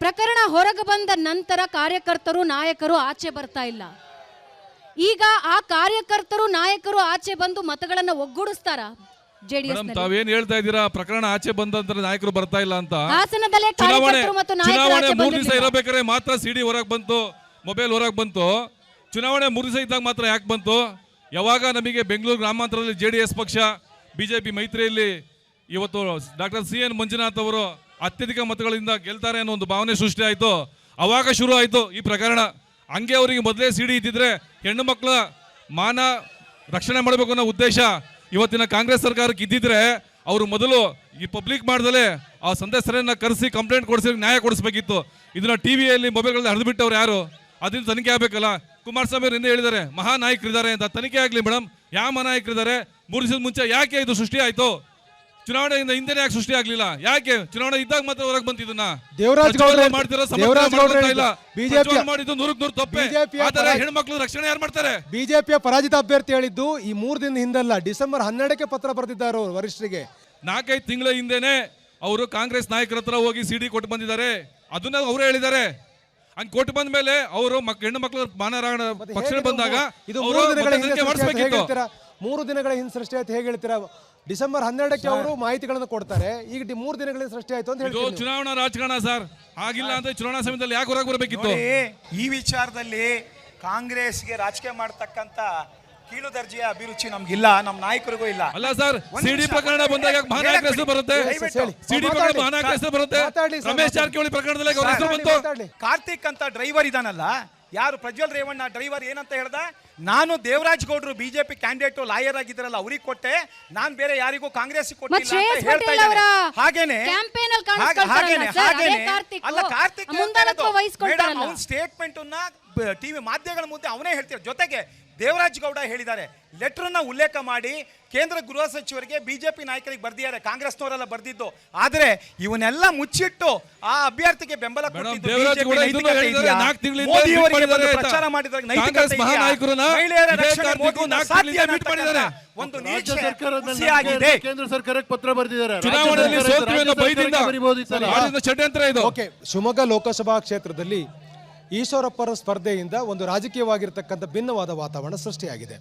ಪ್ರಕರಣ ಹೊರಗೆ ಬಂದ ನಂತರ ಕಾರ್ಯಕರ್ತರು ನಾಯಕರು ಆಚೆ ಬರ್ತಾ ಇಲ್ಲ. ಈಗ ಆ ಕಾರ್ಯಕರ್ತರು ನಾಯಕರು ಆಚೆ ಬಂದು ಮತಗಳನ್ನ ಒಗ್ಗೂಡಿಸ್ತಾರ JDS? ತಾವೇನ್ ಹೇಳ್ತಾ ಇದ್ದೀರಾ? ಪ್ರಕರಣ ಆಚೆ ಬಂದ ನಂತರ ನಾಯಕರು ಬರ್ತಾ ಇಲ್ಲ ಅಂತ? ಹಾಸನದಲ್ಲೇ ಕಾರ್ಯಕರ್ತರು ಮತ್ತು ನಾಯಕರು ಚುನಾವಣೆ ಆಚೆ 3 ದಿವಸ ಬಂದಿಲ್ಲ. ಇರಬೇಕಾದ್ರೆ ಮಾತ್ರ CD ಹೊರಗೆ ಬಂತು, ಮೊಬೈಲ್ ಹೊರಗೆ ಬಂತು. ಚುನಾವಣೆ 3 ದಿವಸ ಇದ್ದಾಗ ಮಾತ್ರ ಯಾಕೆ ಬಂತು? ಯಾವಾಗ ನಮಗೆ ಬೆಂಗಳೂರು ಗ್ರಾಮಾಂತರದಲ್ಲಿ JDS ಪಕ್ಷ ಬಿಜೆಪಿ ಮೈತ್ರಿಯಲ್ಲಿ ಇವತ್ತು ಡಾಕ್ಟರ್ CN ಮಂಜುನಾಥ್ ಅವರು ಅತ್ಯಧಿಕ ಮತಗಳಿಂದ ಗೆಲ್ತಾರೆ ಅನ್ನೋ ಒಂದು ಭಾವನೆ ಸೃಷ್ಟಿ ಆಯಿತು, ಅವಾಗ ಶುರು ಆಯಿತು ಈ ಪ್ರಕರಣ. ಹಂಗೆ ಅವರಿಗೆ ಮೊದಲೇ CD ಇದ್ದಿದ್ರೆ ಹೆಣ್ಣು ಮಕ್ಕಳ ಮಾನ ರಕ್ಷಣೆ ಮಾಡಬೇಕು ಅನ್ನೋ ಉದ್ದೇಶ ಇವತ್ತಿನ ಕಾಂಗ್ರೆಸ್ ಸರ್ಕಾರಕ್ಕೆ ಇದ್ದಿದ್ರೆ ಅವರು ಮೊದಲು ಈ ಪಬ್ಲಿಕ್ ಮಾಡ್ದಲೇ ಆ ಸಂದೇಶರನ್ನ ಕರೆಸಿ ಕಂಪ್ಲೇಂಟ್ ಕೊಡಿಸಿ ನ್ಯಾಯ ಕೊಡಿಸ್ಬೇಕಿತ್ತು. ಇದನ್ನ ಟಿವಿಯಲ್ಲಿ ಮೊಬೈಲ್ಗಳಲ್ಲಿ ಹರಿದು ಬಿಟ್ಟವ್ರು ಯಾರು? ಅದರಿಂದ ತನಿಖೆ ಆಗಬೇಕಲ್ಲ. ಕುಮಾರಸ್ವಾಮಿ ಅವರು ಹಿಂದೆ ಹೇಳಿದ್ದಾರೆ ಮಹಾ ನಾಯಕರಿದ್ದಾರೆ ಅಂತ. ತನಿಖೆ ಆಗಲಿ ಮೇಡಮ್, ಯಾವ ಮಹಾ ನಾಯಕರಿದ್ದಾರೆ? 3 ದಿವಸದ ಮುಂಚೆ ಯಾಕೆ ಇದು ಸೃಷ್ಟಿ ಆಯಿತು? ಚುನಾವಣೆಯಿಂದ ಹಿಂದೆನೇ ಯಾಕೆ ಸೃಷ್ಟಿ ಆಗ್ಲಿಲ್ಲ? ಯಾಕೆ ಚುನಾವಣೆ ಇದ್ದಾಗ ಮಾತ್ರ ಹೊರಗೆ ಬಂತಿದ್ದನ್ನ ದೇವರಾಜ್ ಗೌಡ್ರು ಮಾಡ್ತಿರೋ ಬಿಜೆಪಿ ಮಾಡಿದ್ದು 100% ತಪ್ಪೆ. BJP ಯ ಆದರೆ ಹೆಣ್ಮಕ್ಳು ರಕ್ಷಣೆ ಯಾರು ಮಾಡ್ತಾರೆ? ಬಿಜೆಪಿಯ ಪರಾಜಿತ ಅಭ್ಯರ್ಥಿ ಹೇಳಿದ್ದು ಈ 3 ದಿನದ ಹಿಂದಲ್ಲ, ಡಿಸೆಂಬರ್ 12ಕ್ಕೆ ಪತ್ರ ಬರೆದಿದ್ದಾರೆ ಅವರು ವರಿಷ್ಠರಿಗೆ. 4-5 ತಿಂಗಳ ಹಿಂದೆನೆ ಅವರು ಕಾಂಗ್ರೆಸ್ ನಾಯಕರ ಹತ್ರ ಹೋಗಿ ಸಿಡಿ ಕೊಟ್ಟು ಬಂದಿದ್ದಾರೆ. ಅದನ್ನ ಅವರೇ ಹೇಳಿದ್ದಾರೆ. ಹಂಗ್ ಕೊಟ್ಟು ಬಂದ ಮೇಲೆ ಅವರು ಹೆಣ್ಣು ಮಕ್ಕಳು ಮಾನರಾಣ ಪಕ್ಷ ಬಂದಾಗ ಇದು ಅವರು 3 ದಿನಗಳ ಹಿಂದೆ ಮಾಡಿಸ್ಬೇಕಿತ್ತು. 3 ದಿನಗಳ ಹಿಂದೆ ಸೃಷ್ಟಿ ಆಯ್ತು ಹೇಗೆ ಹೇಳ್ತೀರಾ? ಡಿಸೆಂಬರ್ 12ಕ್ಕೆ ಅವರು ಮಾಹಿತಿಗಳನ್ನು ಕೊಡ್ತಾರೆ, ಈಗ 3 ದಿನಗಳಿಂದ ಸೃಷ್ಟಿ ಆಯ್ತು ಅಂತ ಇದು ಹೇಳ್ತೀವಿ. ಚುನಾವಣಾ ರಾಜಕಾರಣ ಸರ್. ಆಗಿಲ್ಲ ಅಂದ್ರೆ ಚುನಾವಣಾ ಸಮಯದಲ್ಲಿ ಯಾಕೆ ಹೊರಗೆ ಬರಬೇಕಿತ್ತು? ಈ ವಿಚಾರದಲ್ಲಿ ಕಾಂಗ್ರೆಸ್ಗೆ ರಾಜಕೀಯ ಮಾಡತಕ್ಕಂತ ಕೀಳು ದರ್ಜೆಯ ಅಭಿರುಚಿ ನಮ್ಗಿಲ್ಲ, ನಮ್ಮ ನಾಯಕರಿಗೂ ಇಲ್ಲ. ಅಲ್ಲ ಸರ್, ಸಿಡಿ ಪ್ರಕರಣ ಬಂದಾಗ ಮಹಾನಾಯಕ ಹೆಸರು ಬರುತ್ತೆ. ಸಿಡಿ ಪ್ರಕರಣ ಮಹಾನಾಯಕ ಹೆಸರು ಬರುತ್ತೆ. ರಮೇಶ್ ಜಾರಕಿಹೊಳಿ ಪ್ರಕರಣದಲ್ಲಿ ಅವ್ರ ಹೆಸರು ಬಂತು. ಕಾರ್ತಿಕ್ ಅಂತ ಡ್ರೈವರ್ ಇದಾನಲ್ಲ, ಯಾರು ಪ್ರಜ್ವಲ್ ರೇವಣ್ಣ ಡ್ರೈವರ್ ಏನಂತ ಹೇಳ್ದ? ನಾನು ದೇವರಾಜ್ ಗೌಡ್ರು ಬಿಜೆಪಿ ಕ್ಯಾಂಡಿಡೇಟ್ ಲಾಯರ್ ಆಗಿದ್ರಲ್ಲ ಅವ್ರಿಗೆ ಕೊಟ್ಟೆ, ನಾನ್ ಬೇರೆ ಯಾರಿಗೂ ಕಾಂಗ್ರೆಸ್ ಮತ್ತೆ ಶ್ರೇಯಸ್ ಪಟೇಲ್ ಅವರ ಹಾಗೇನೆ ಕ್ಯಾಂಪೇನ್ ಅಲ್ಲಿ ಕಾಣಿಸ್ಕೊಳ್ತಾರಲ್ಲ ಸರ್, ಅದೇ ಕಾರ್ತಿಕ್ ಅಲ್ಲ ಕಾರ್ತಿಕ್ ಮುಂದಾಳತ್ವ ವಹಿಸ್ಕೊಳ್ತಾರಲ್ಲ. ಅವನ ಸ್ಟೇಟ್ಮೆಂಟ್ ಟಿವಿ ಮಾಧ್ಯಮಗಳ ಮುಂದೆ ಅವನೇ ಹೇಳ್ತಾರೆ. ಜೊತೆಗೆ ದೇವರಾಜ್ ಗೌಡ ಹೇಳಿದ್ದಾರೆ, ಲೆಟರ್ನ ಉಲ್ಲೇಖ ಮಾಡಿ ಕೇಂದ್ರ ಗೃಹ ಸಚಿವರಿಗೆ ಬಿಜೆಪಿ ನಾಯಕರಿಗೆ ಬರ್ದಿದ್ದಾರೆ, ಕಾಂಗ್ರೆಸ್ನವರೆಲ್ಲ ಬರ್ದಿದ್ದು. ಆದ್ರೆ ಇವನ್ನೆಲ್ಲ ಮುಚ್ಚಿಟ್ಟು ಆ ಅಭ್ಯರ್ಥಿಗೆ ಬೆಂಬಲ ಕೊಟ್ಟಿದ್ದು ಪ್ರಚಾರ ಮಾಡಿದಾಗ ನೈತಿಕತೆ ಮಹಿಳೆಯರ ರಕ್ಷಣೆ ಮೋದಿಯಿಂದ ಸಾಧ್ಯ ಅನ್ನತಕ್ಕಂಥ ಒಂದು ನಿರೀಕ್ಷೆ ಹುಸಿಯಾಗಿದೆ. ಕೇಂದ್ರ ಸರ್ಕಾರಕ್ಕೆ ಪತ್ರ ಬರೆದಿದ್ದಾರೆ. ಚುನಾವಣೆಯಲ್ಲಿ ಸೋತ್ರುವೆಂಬ ಭಯದಿಂದ ಮಾಡಿದ ಷಡ್ಯಂತ್ರ ಇದು. ಓಕೆ, ಶಿವಮೊಗ್ಗ ಲೋಕಸಭಾ ಕ್ಷೇತ್ರದಲ್ಲಿ ಈಶ್ವರಪ್ಪರ ಸ್ಪರ್ಧೆಯಿಂದ ಒಂದು ರಾಜಕೀಯವಾಗಿರ್ತಕ್ಕಂಥ ಭಿನ್ನವಾದ ವಾತಾವರಣ ಸೃಷ್ಟಿಯಾಗಿದೆ.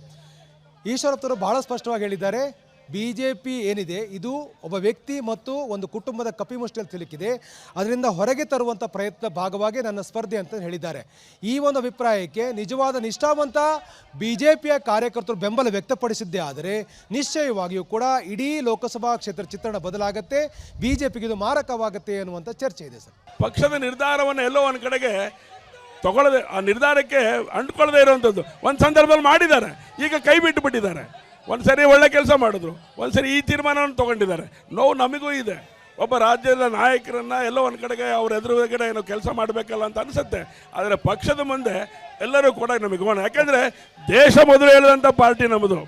ಈಶ್ವರಪ್ಪರು ಬಹಳ ಸ್ಪಷ್ಟವಾಗಿ ಹೇಳಿದ್ದಾರೆ, ಬಿಜೆಪಿ ಏನಿದೆ ಇದು ಒಬ್ಬ ವ್ಯಕ್ತಿ ಮತ್ತು ಒಂದು ಕುಟುಂಬದ ಕಪಿಮುಷ್ಟಿಯಲ್ಲಿ ಸಿಲುಕಿದೆ, ಅದರಿಂದ ಹೊರಗೆ ತರುವಂಥ ಪ್ರಯತ್ನ ಭಾಗವಾಗಿ ನನ್ನ ಸ್ಪರ್ಧೆ ಅಂತ ಹೇಳಿದ್ದಾರೆ. ಈ ಒಂದು ಅಭಿಪ್ರಾಯಕ್ಕೆ ನಿಜವಾದ ನಿಷ್ಠಾವಂತ ಬಿಜೆಪಿಯ ಕಾರ್ಯಕರ್ತರು ಬೆಂಬಲ ವ್ಯಕ್ತಪಡಿಸಿದ್ದೇ ಆದರೆ ನಿಶ್ಚಯವಾಗಿಯೂ ಕೂಡ ಇಡೀ ಲೋಕಸಭಾ ಕ್ಷೇತ್ರ ಚಿತ್ರಣ ಬದಲಾಗುತ್ತೆ, ಬಿಜೆಪಿಗೆ ಇದು ಮಾರಕವಾಗುತ್ತೆ ಅನ್ನುವಂಥ ಚರ್ಚೆ ಇದೆ ಸರ್. ಪಕ್ಷದ ನಿರ್ಧಾರವನ್ನು ಎಲ್ಲೋ ಒಂದು ಕಡೆಗೆ ತಗೊಳ್ಳದೆ, ಆ ನಿರ್ಧಾರಕ್ಕೆ ಅಂಟ್ಕೊಳ್ಳದೆ ಇರುವಂಥದ್ದು ಒಂದು ಸಂದರ್ಭದಲ್ಲಿ ಮಾಡಿದ್ದಾರೆ, ಈಗ ಕೈ ಬಿಟ್ಟು ಬಿಟ್ಟಿದ್ದಾರೆ. ಒಂದ್ಸರಿ ಒಳ್ಳೆ ಕೆಲಸ ಮಾಡಿದ್ರು, ಒಂದ್ಸರಿ ಈ ತೀರ್ಮಾನವನ್ನು ತಗೊಂಡಿದ್ದಾರೆ. ನೋವು ನಮಗೂ ಇದೆ. ಒಬ್ಬ ರಾಜ್ಯದ ನಾಯಕರನ್ನ ಎಲ್ಲೋ ಒಂದು ಕಡೆಗೆ ಅವ್ರ ಎದುರುಗಡೆ ಏನೋ ಕೆಲಸ ಮಾಡಬೇಕಲ್ಲ ಅಂತ ಅನಿಸುತ್ತೆ. ಆದರೆ ಪಕ್ಷದ ಮುಂದೆ ಎಲ್ಲರೂ ಕೂಡ ನಮಗೆ ಯಾಕೆಂದರೆ ದೇಶ ಮೊದಲು ಹೇಳಿದಂಥ ಪಾರ್ಟಿ ನಮ್ಮದು.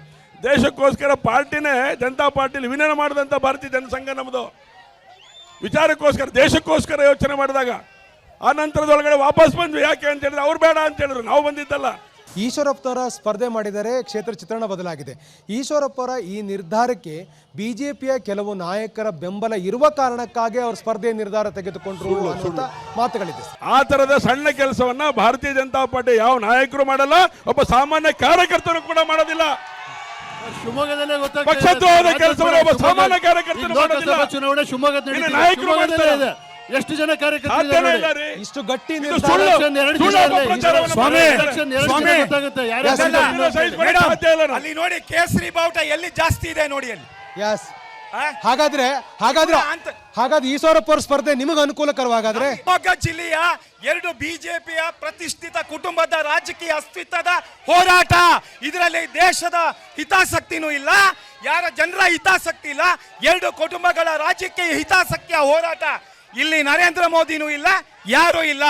ದೇಶಕ್ಕೋಸ್ಕರ ಪಾರ್ಟಿನೇ ಜನತಾ ಪಾರ್ಟಿಲಿ ವಿಲೀನ ಮಾಡಿದಂಥ ಭಾರತೀಯ ಜನಸಂಘ ನಮ್ಮದು. ವಿಚಾರಕ್ಕೋಸ್ಕರ ದೇಶಕ್ಕೋಸ್ಕರ ಯೋಚನೆ ಮಾಡಿದಾಗ ಆ ನಂತರದೊಳಗಡೆ ವಾಪಸ್ ಬಂದ್ವಿ. ಯಾಕೆ ಅಂತ ಹೇಳಿದ್ರೆ ಅವ್ರು ಬೇಡ ಅಂತ ಹೇಳಿದ್ರು, ನಾವು ಬಂದಿದ್ದಲ್ಲ. ಈಶ್ವರಪ್ಪರ ಸ್ಪರ್ಧೆ ಮಾಡಿದರೆ ಕ್ಷೇತ್ರ ಚಿತ್ರಣ ಬದಲಾಗಿದೆ. ಈಶ್ವರಪ್ಪರ ಈ ನಿರ್ಧಾರಕ್ಕೆ ಬಿಜೆಪಿಯ ಕೆಲವು ನಾಯಕರ ಬೆಂಬಲ ಇರುವ ಕಾರಣಕ್ಕಾಗಿ ಅವರು ಸ್ಪರ್ಧೆ ನಿರ್ಧಾರ ತೆಗೆದುಕೊಂಡ್ರು ಅನ್ನುವಂಥ ಮಾತುಗಳಿದೆ. ಆ ಥರದ ಸಣ್ಣ ಕೆಲಸವನ್ನ ಭಾರತೀಯ ಜನತಾ ಪಾರ್ಟಿ ಯಾವ ನಾಯಕರು ಮಾಡಲ್ಲ, ಒಬ್ಬ ಸಾಮಾನ್ಯ ಕಾರ್ಯಕರ್ತರು ಕೂಡ ಮಾಡೋದಿಲ್ಲ. ಶಿವಮೊಗ್ಗದಲ್ಲೇ ಪಕ್ಷದ್ರೋಹದ ಕೆಲಸವನ್ನು ಒಬ್ಬ ಸಾಮಾನ್ಯ ಕಾರ್ಯಕರ್ತರು ಮಾಡೋದಿಲ್ಲ. ಚುನಾವಣೆ ಶಿವಮೊಗ್ಗದಲ್ಲಿ ನಾಯಕರು ಮಾಡ್ತಾರೆ. ಎಷ್ಟು ಜನ ಕಾರ್ಯಕರ್ತರು ಇಷ್ಟು ಗಟ್ಟಿ ಅಲ್ಲಿ ನೋಡಿ ಕೇಸರಿ ಬಾವುಟ ಎಲ್ಲಿ ಜಾಸ್ತಿ ಇದೆ ನೋಡಿ ಅಲ್ಲಿ. ಹಾಗಾದ್ರೆ ಈಶ್ವರಪ್ಪ ಅವ್ರ ಸ್ಪರ್ಧೆ ನಿಮಗೆ ಅನುಕೂಲಕರವಾಗಾದ್ರೆ ಶಿವಮೊಗ್ಗ ಜಿಲ್ಲೆಯ 2 ಬಿಜೆಪಿಯ ಪ್ರತಿಷ್ಠಿತ ಕುಟುಂಬದ ರಾಜಕೀಯ ಅಸ್ತಿತ್ವದ ಹೋರಾಟ. ಇದರಲ್ಲಿ ದೇಶದ ಹಿತಾಸಕ್ತಿನೂ ಇಲ್ಲ, ಯಾರ ಜನರ ಹಿತಾಸಕ್ತಿ ಇಲ್ಲ, 2 ಕುಟುಂಬಗಳ ರಾಜಕೀಯ ಹಿತಾಸಕ್ತಿಯ ಹೋರಾಟ. ಇಲ್ಲಿ ನರೇಂದ್ರ ಮೋದಿನೂ ಇಲ್ಲ, ಯಾರೂ ಇಲ್ಲ.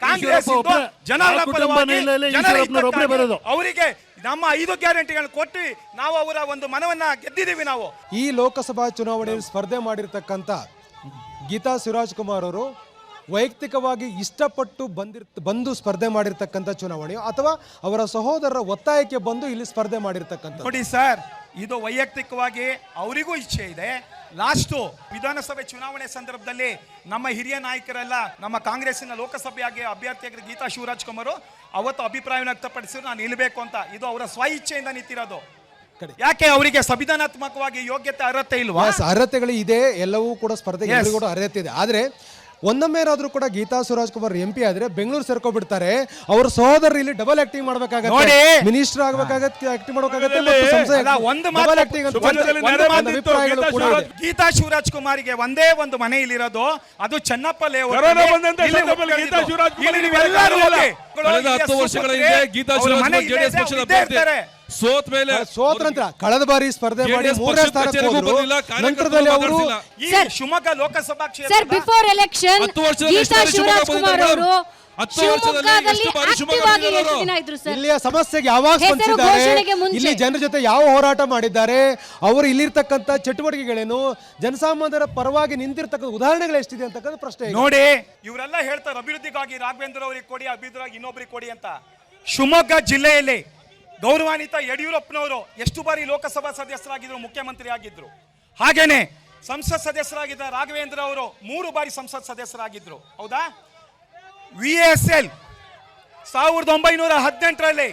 ಕಾಂಗ್ರೆಸ್ ಜನರ ಪರವಾಗಿ ಅವರಿಗೆ ನಮ್ಮ 5 ಗ್ಯಾರಂಟಿಗಳನ್ನು ಕೊಟ್ಟು ನಾವು ಅವರ ಒಂದು ಮನವನ್ನ ಗೆದ್ದಿದ್ದೀವಿ. ನಾವು ಈ ಲೋಕಸಭಾ ಚುನಾವಣೆಯಲ್ಲಿ ಸ್ಪರ್ಧೆ ಮಾಡಿರ್ತಕ್ಕಂಥ ಗೀತಾ ಶಿವರಾಜ್ ಕುಮಾರ್ ಅವರು ವೈಯಕ್ತಿಕವಾಗಿ ಇಷ್ಟಪಟ್ಟು ಬಂದು ಸ್ಪರ್ಧೆ ಮಾಡಿರ್ತಕ್ಕಂಥ ಚುನಾವಣೆ ಅಥವಾ ಅವರ ಸಹೋದರರ ಒತ್ತಾಯಕ್ಕೆ ಬಂದು ಇಲ್ಲಿ ಸ್ಪರ್ಧೆ ಮಾಡಿರ್ತಕ್ಕಂಥ? ನೋಡಿ ಸರ್, ಇದು ವೈಯಕ್ತಿಕವಾಗಿ ಅವರಿಗೂ ಇಚ್ಛೆ ಇದೆ. ಲಾಸ್ಟು ವಿಧಾನಸಭೆ ಚುನಾವಣೆ ಸಂದರ್ಭದಲ್ಲಿ ನಮ್ಮ ಹಿರಿಯ ನಾಯಕರೆಲ್ಲ ನಮ್ಮ ಕಾಂಗ್ರೆಸ್ಸಿನ ಲೋಕಸಭೆಯಾಗಿ ಅಭ್ಯರ್ಥಿಯಾಗಿ ಗೀತಾ ಶಿವರಾಜ್ ಕುಮಾರ್ ಅವತ್ತು ಅಭಿಪ್ರಾಯವನ್ನು ವ್ಯಕ್ತಪಡಿಸಿದ್ರು, ನಾನು ನಿಲ್ಲಬೇಕು ಅಂತ. ಇದು ಅವರ ಸ್ವ ಇಚ್ಛೆಯಿಂದ ನಿಂತಿರೋದು. ಯಾಕೆ ಅವರಿಗೆ ಸಂವಿಧಾನಾತ್ಮಕವಾಗಿ ಯೋಗ್ಯತೆ ಅರ್ಹತೆ ಇಲ್ವಾ? ಅರ್ಹತೆಗಳು ಇದೆ, ಎಲ್ಲವೂ ಕೂಡ ಸ್ಪರ್ಧೆ ಕೂಡ ಅರ್ಹತೆ ಇದೆ. ಆದ್ರೆ ಒಂದೊಮ್ಮೆ ಏನಾದ್ರೂ ಕೂಡ ಗೀತಾ ಶಿವರಾಜ್ ಕುಮಾರ್ MP ಆದ್ರೆ ಬೆಂಗಳೂರು ಸೇರ್ಕೊಬಿಡ್ತಾರೆ. ಅವ್ರ ಸಹೋದರರು ಇಲ್ಲಿ ಡಬಲ್ ಆಕ್ಟಿಂಗ್ ಮಾಡ್ಬೇಕಾಗತ್ತೆ, ಮಿನಿಸ್ಟರ್ ಆಗ್ಬೇಕಾಗತ್ತೆ, ಆಕ್ಟಿಂಗ್ ಮಾಡ್ಬೇಕಾಗತ್ತೆ. ಗೀತಾ ಶಿವರಾಜ್ ಕುಮಾರ್ಗೆ ಒಂದೇ ಒಂದು ಮನೆ ಇಲ್ಲಿರೋದು, ಅದು ಚೆನ್ನಪ್ಪ ಲೇಔಟ್. ಕಳೆದ 10 ವರ್ಷಗಳ ಹಿಂದೆ ಗೀತಾ ಶಿವರಾಜ್ ಕುಮಾರ್ JDS ಪಕ್ಷದ ಅಭ್ಯರ್ಥಿ ಸೋತ್ರಂತ್ರ ಕಳೆದ ಬಾರಿ ಸ್ಪರ್ಧೆ ಮಾಡಿ 3ನೇ ಸ್ಥಾನಕ್ಕೆ ಹೋದ್ರು. ನಂತರದಲ್ಲಿ ಅವರು ಶಿವಮೊಗ್ಗ ಲೋಕಸಭಾ ಕ್ಷೇತ್ರ sir before election Geetha Shivaraj Kumar ಅವರು 10 ವರ್ಷದಲ್ಲಿ ಎಷ್ಟು ಬಾರಿ ಶಿವಮೊಗ್ಗ ಆಕ್ಟಿವ್ ಆಗಿ ಎಷ್ಟು ಬಂದಿರೋರು? ದಿನ ಇದ್ರು ಸರ್? ಇಲ್ಲಿಯ ಸಮಸ್ಯೆಗೆ ಯಾವಾಗ ಹೆಸರು ಸ್ಪಂದಿಸಿದ್ದಾರೆ, ಘೋಷಣೆಗೆ ಮುಂಚೆ. ಇಲ್ಲಿ ಜನರ ಜೊತೆ ಯಾವ ಹೋರಾಟ ಮಾಡಿದ್ದಾರೆ, ಅವರು ಇಲ್ಲಿರ್ತಕ್ಕಂಥ ಚಟುವಟಿಕೆಗಳೇನು, ಜನಸಾಮಾನ್ಯರ ಪರವಾಗಿ ನಿಂತಿರ್ತಕ್ಕಂಥ ಉದಾಹರಣೆಗಳು ಎಷ್ಟಿದೆ ಅಂತಕ್ಕಂಥ ಪ್ರಶ್ನೆ ಈಗ. ನೋಡಿ, ಇವರೆಲ್ಲ ಹೇಳ್ತಾರೆ ಅಭಿವೃದ್ಧಿಗಾಗಿ ರಾಘವೇಂದ್ರ ಅವರಿಗೆ ಕೊಡಿ, ಅಭಿವೃದ್ಧಿಗಾಗಿ ಇನ್ನೊಬ್ಬರಿಗೆ ಕೊಡಿ ಅಂತ. ಶಿವಮೊಗ್ಗ ಜಿಲ್ಲೆಯಲ್ಲಿ ಗೌರವಾನ್ವಿತ ಯಡಿಯೂರಪ್ಪನವರು ಎಷ್ಟು ಬಾರಿ ಲೋಕಸಭಾ ಸದಸ್ಯರಾಗಿದ್ರು, ಮುಖ್ಯಮಂತ್ರಿ ಆಗಿದ್ರು. ಹಾಗೇನೆ ಸಂಸತ್ ಸದಸ್ಯರಾಗಿದ್ದ ರಾಘವೇಂದ್ರ ಅವರು 3 ಬಾರಿ ಸಂಸತ್ ಸದಸ್ಯರಾಗಿದ್ರು. ಹೌದಾ? VASL 1918ರಲ್ಲಿ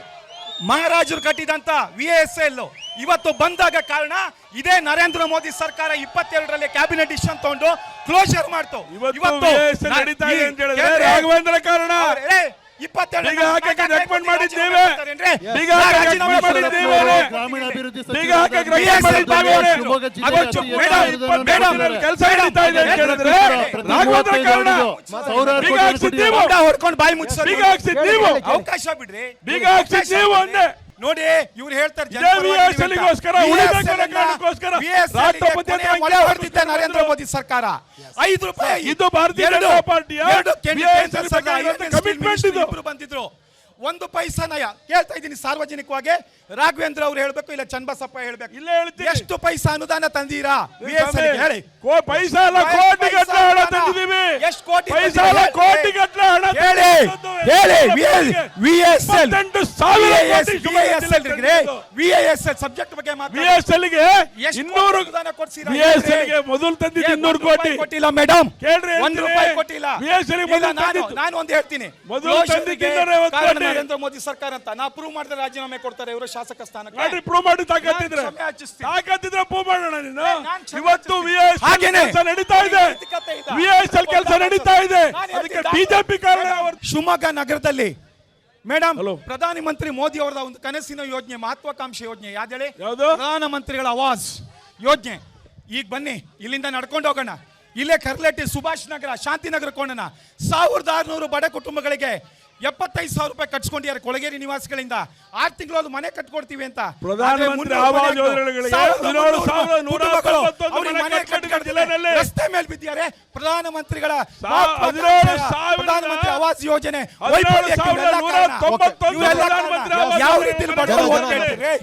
ಮಹಾರಾಜರು ಕಟ್ಟಿದಂತ VASL ಇವತ್ತು ಬಂದಾಗ ಕಾರಣ ಇದೇ ನರೇಂದ್ರ ಮೋದಿ ಸರ್ಕಾರ 22ರಲ್ಲಿ ಕ್ಯಾಬಿನೆಟ್ ಡಿಸಿಷನ್ ತಗೊಂಡು ಕ್ಲೋಸರ್ ಮಾಡ್ತು. ಇವತ್ತು VASL ನಡೀತಾ ಇದೆ ಅಂತ ಹೇಳಿದ್ರೆ ರಾಘವೇಂದ್ರ ಕಾರಣ. 22 ಬೀಗ ಹಾಕಕ್ಕೆ recommend ಮಾಡಿದ್ದೇವೆ. ಬೀಗ ಹಾಕಕ್ಕೆ recommend ಮಾಡಿದ್ದೇವೆ. ಗ್ರಾಮೀಣ ಅಭಿವೃದ್ಧಿ ಬೀಗ ಹಾಕಕ್ಕೆ recommend ಮಾಡಿದ್ದೇವೆ. ಶಿವಮೊಗ್ಗ ಜಿಲ್ಲೆ ಅವತ್ತು ಮೇಡಮ್ ಕೆಲಸ ನಡೀತಾ ಇದೆ ಅಂತ ಹೇಳಿದ್ರೆ ರಾಘವೇಂದ್ರ ಕಾರಣ. ಬೀಗ ಹಾಕ್ಸಿದ್ ನೀವು. ಹೊಡ್ಕೊಂಡು ಬಾಯಿ ಮುಚ್ಚಿ ಬೀಗ ಹಾಕ್ಸಿದ್ ನೀವು. ಅವಕಾಶ ಬಿಡ್ರಿ. ಬೀಗ ಹಾಕ್ಸಿದ್ ನೀವು ಅಂದೆ. ನೋಡಿ, ಇವ್ರು ಹೇಳ್ತಾರೆ VASL-ಗೋಸ್ಕರ, ಉಳಿದ ಕಾರಣಕ್ಕೋಸ್ಕರ ರಾಷ್ಟ್ರಪತಿ ಅಂತ ಮೊಳೆ ಹೊಡೆದಿದ್ದ ನರೇಂದ್ರ ಮೋದಿ ಸರ್ಕಾರ. 5 ರೂಪಾಯಿ ಇದು ಭಾರತೀಯ ಜನತಾ ಪಾರ್ಟಿಯ VASL ಕಮಿಟ್ಮೆಂಟ್ ಇದು. ಇಬ್ರು ಬಂದಿದ್ರು. 1 ಪೈಸಾನ ಹೇಳ್ತಾ ಇದ್ದೀನಿ ಸಾರ್ವಜನಿಕವಾಗಿ. ರಾಘವೇಂದ್ರ ಅವ್ರು ಹೇಳ್ಬೇಕು, ಇಲ್ಲ ಚನ್ನಬಸಪ್ಪ ಹೇಳ್ಬೇಕು. ಇಲ್ಲೇ ಹೇಳ್ತೀನಿ. ಎಷ್ಟು ಪೈಸಾ ಅನುದಾನ ತಂದೀರಾ VASL ಗೆ ಹೇಳಿ. ಪೈಸಾ ಅಲ್ಲ, ಕೋಟಿ ಗಟ್ಟಲೆ ಹಣ ತಂದಿದ್ದೀವಿ. ಎಷ್ಟು ಕೋಟಿ? ಪೈಸಾ ಅಲ್ಲ, ಕೋಟಿ ಗಟ್ಟಲೆ ಹಣ ಹೇಳಿ ಹೇಳಿ. VASL ಸಬ್ಜೆಕ್ಟ್ ಬಗ್ಗೆ VASL ಗೆ 200 ಅನುದಾನ ಕೊಡ್ಸಿರಾ? VASL ಗೆ ಮೊದಲು ತಂದಿದ್ದು 200 ಕೋಟಿ ಕೊಟ್ಟಿಲ್ಲ ಮೇಡಮ್. ಕೇಳ್ರಿ, 1 ರೂಪಾಯಿ ಕೊಟ್ಟಿಲ್ಲ. VASL ಗೆ ಮೊದಲು ತಂದಿದ್ದು. ನಾನು ಒಂದು ಹೇಳ್ತೀನಿ, ಮೊದಲು ತಂದಿದ್ದು 250 ಕಾರಣ ಕೋಟಿ. ನರೇಂದ್ರ ಮೋದಿ ಸರ್ಕಾರ ಅಂತ ನಾ ಪ್ರೂವ್ ಮಾಡಿದ್ರೆ ರಾಜೀನಾಮೆ ಕೊಡ್ತಾರೆ ಇವರು ಶಾಸಕ ಸ್ಥಾನಕ್ಕೆ. ನೋಡ್ರಿ, ಪ್ರೂವ್ ಮಾಡಿ ತಾಕತ್ತಿದ್ರೆ ನಾನು ಕ್ಷಮೆ ಯಾಚಿಸ್ತೀನಿ. ತಾಕತ್ತಿದ್ರೆ ಪ್ರೂವ್ ಮಾಡೋಣ. ನೀನು ನಾನು ಕ್ಷಮೆ ಇವತ್ತು ಯಾಚಿಸ್ತೀನಿ. VASL ಕೆಲಸ ನಡೀತಾ ಇದೆ. VASL ಕೆಲಸ ನಡೀತಾ ಇದೆ. ನಾನು ಅದಕ್ಕೆ ಹೇಳ್ತೀನಿ, ಬಿಜೆಪಿ ಕಾರಣ. ಶಿವಮೊಗ್ಗ ನಗರದಲ್ಲಿ ಮೇಡಮ್ Hello. ಪ್ರಧಾನಿ ಮಂತ್ರಿ ಮೋದಿ ಅವರ ಒಂದು ಕನಸಿನ ಯೋಜನೆ, ಮಹತ್ವಾಕಾಂಕ್ಷಿ ಯೋಜನೆ ಯಾವ್ದೇಳಿ? ಯಾವುದು? ಪ್ರಧಾನ ಮಂತ್ರಿಗಳ ಆವಾಸ್ ಯೋಜನೆ. ಈಗ ಬನ್ನಿ, ಇಲ್ಲಿಂದ ನಡ್ಕೊಂಡು ಹೋಗೋಣ. ಇಲ್ಲೇ ಕರ್ಲೆಟ್ಟಿ, ಸುಭಾಷ್ ನಗರ, ಶಾಂತಿನಗರ ಕೋಣನ 1600 ಬಡ ಕುಟುಂಬಗಳಿಗೆ 75,000 ರೂಪಾಯಿ ಕಟ್ಸ್ಕೊಂಡಿದ್ದಾರೆ ಕೊಳಗೇರಿ ನಿವಾಸಿಗಳಿಂದ. 6 ತಿಂಗಳು ಮನೆ ಕಟ್ಕೊಡ್ತೀವಿ ಅಂತ. ಪ್ರಧಾನಮಂತ್ರಿ ಆವಾಸ್ ಯೋಜನೆಗಳಿಗೆ 17,191 ಮನೆ ಕಟ್ಟಿದ್ದಾರೆ. ರಸ್ತೆ ಮೇಲೆ ಬಿದ್ದಿದ್ದಾರೆ. ಪ್ರಧಾನಮಂತ್ರಿಗಳ 17,000 ಪ್ರಧಾನಮಂತ್ರಿ ಆವಾಸ್ ಯೋಜನೆ 17,191 ಯಾವ ರೀತಿ ಬಡವರು ಓದ್ತಾ ಇರ್ತೀರಿ?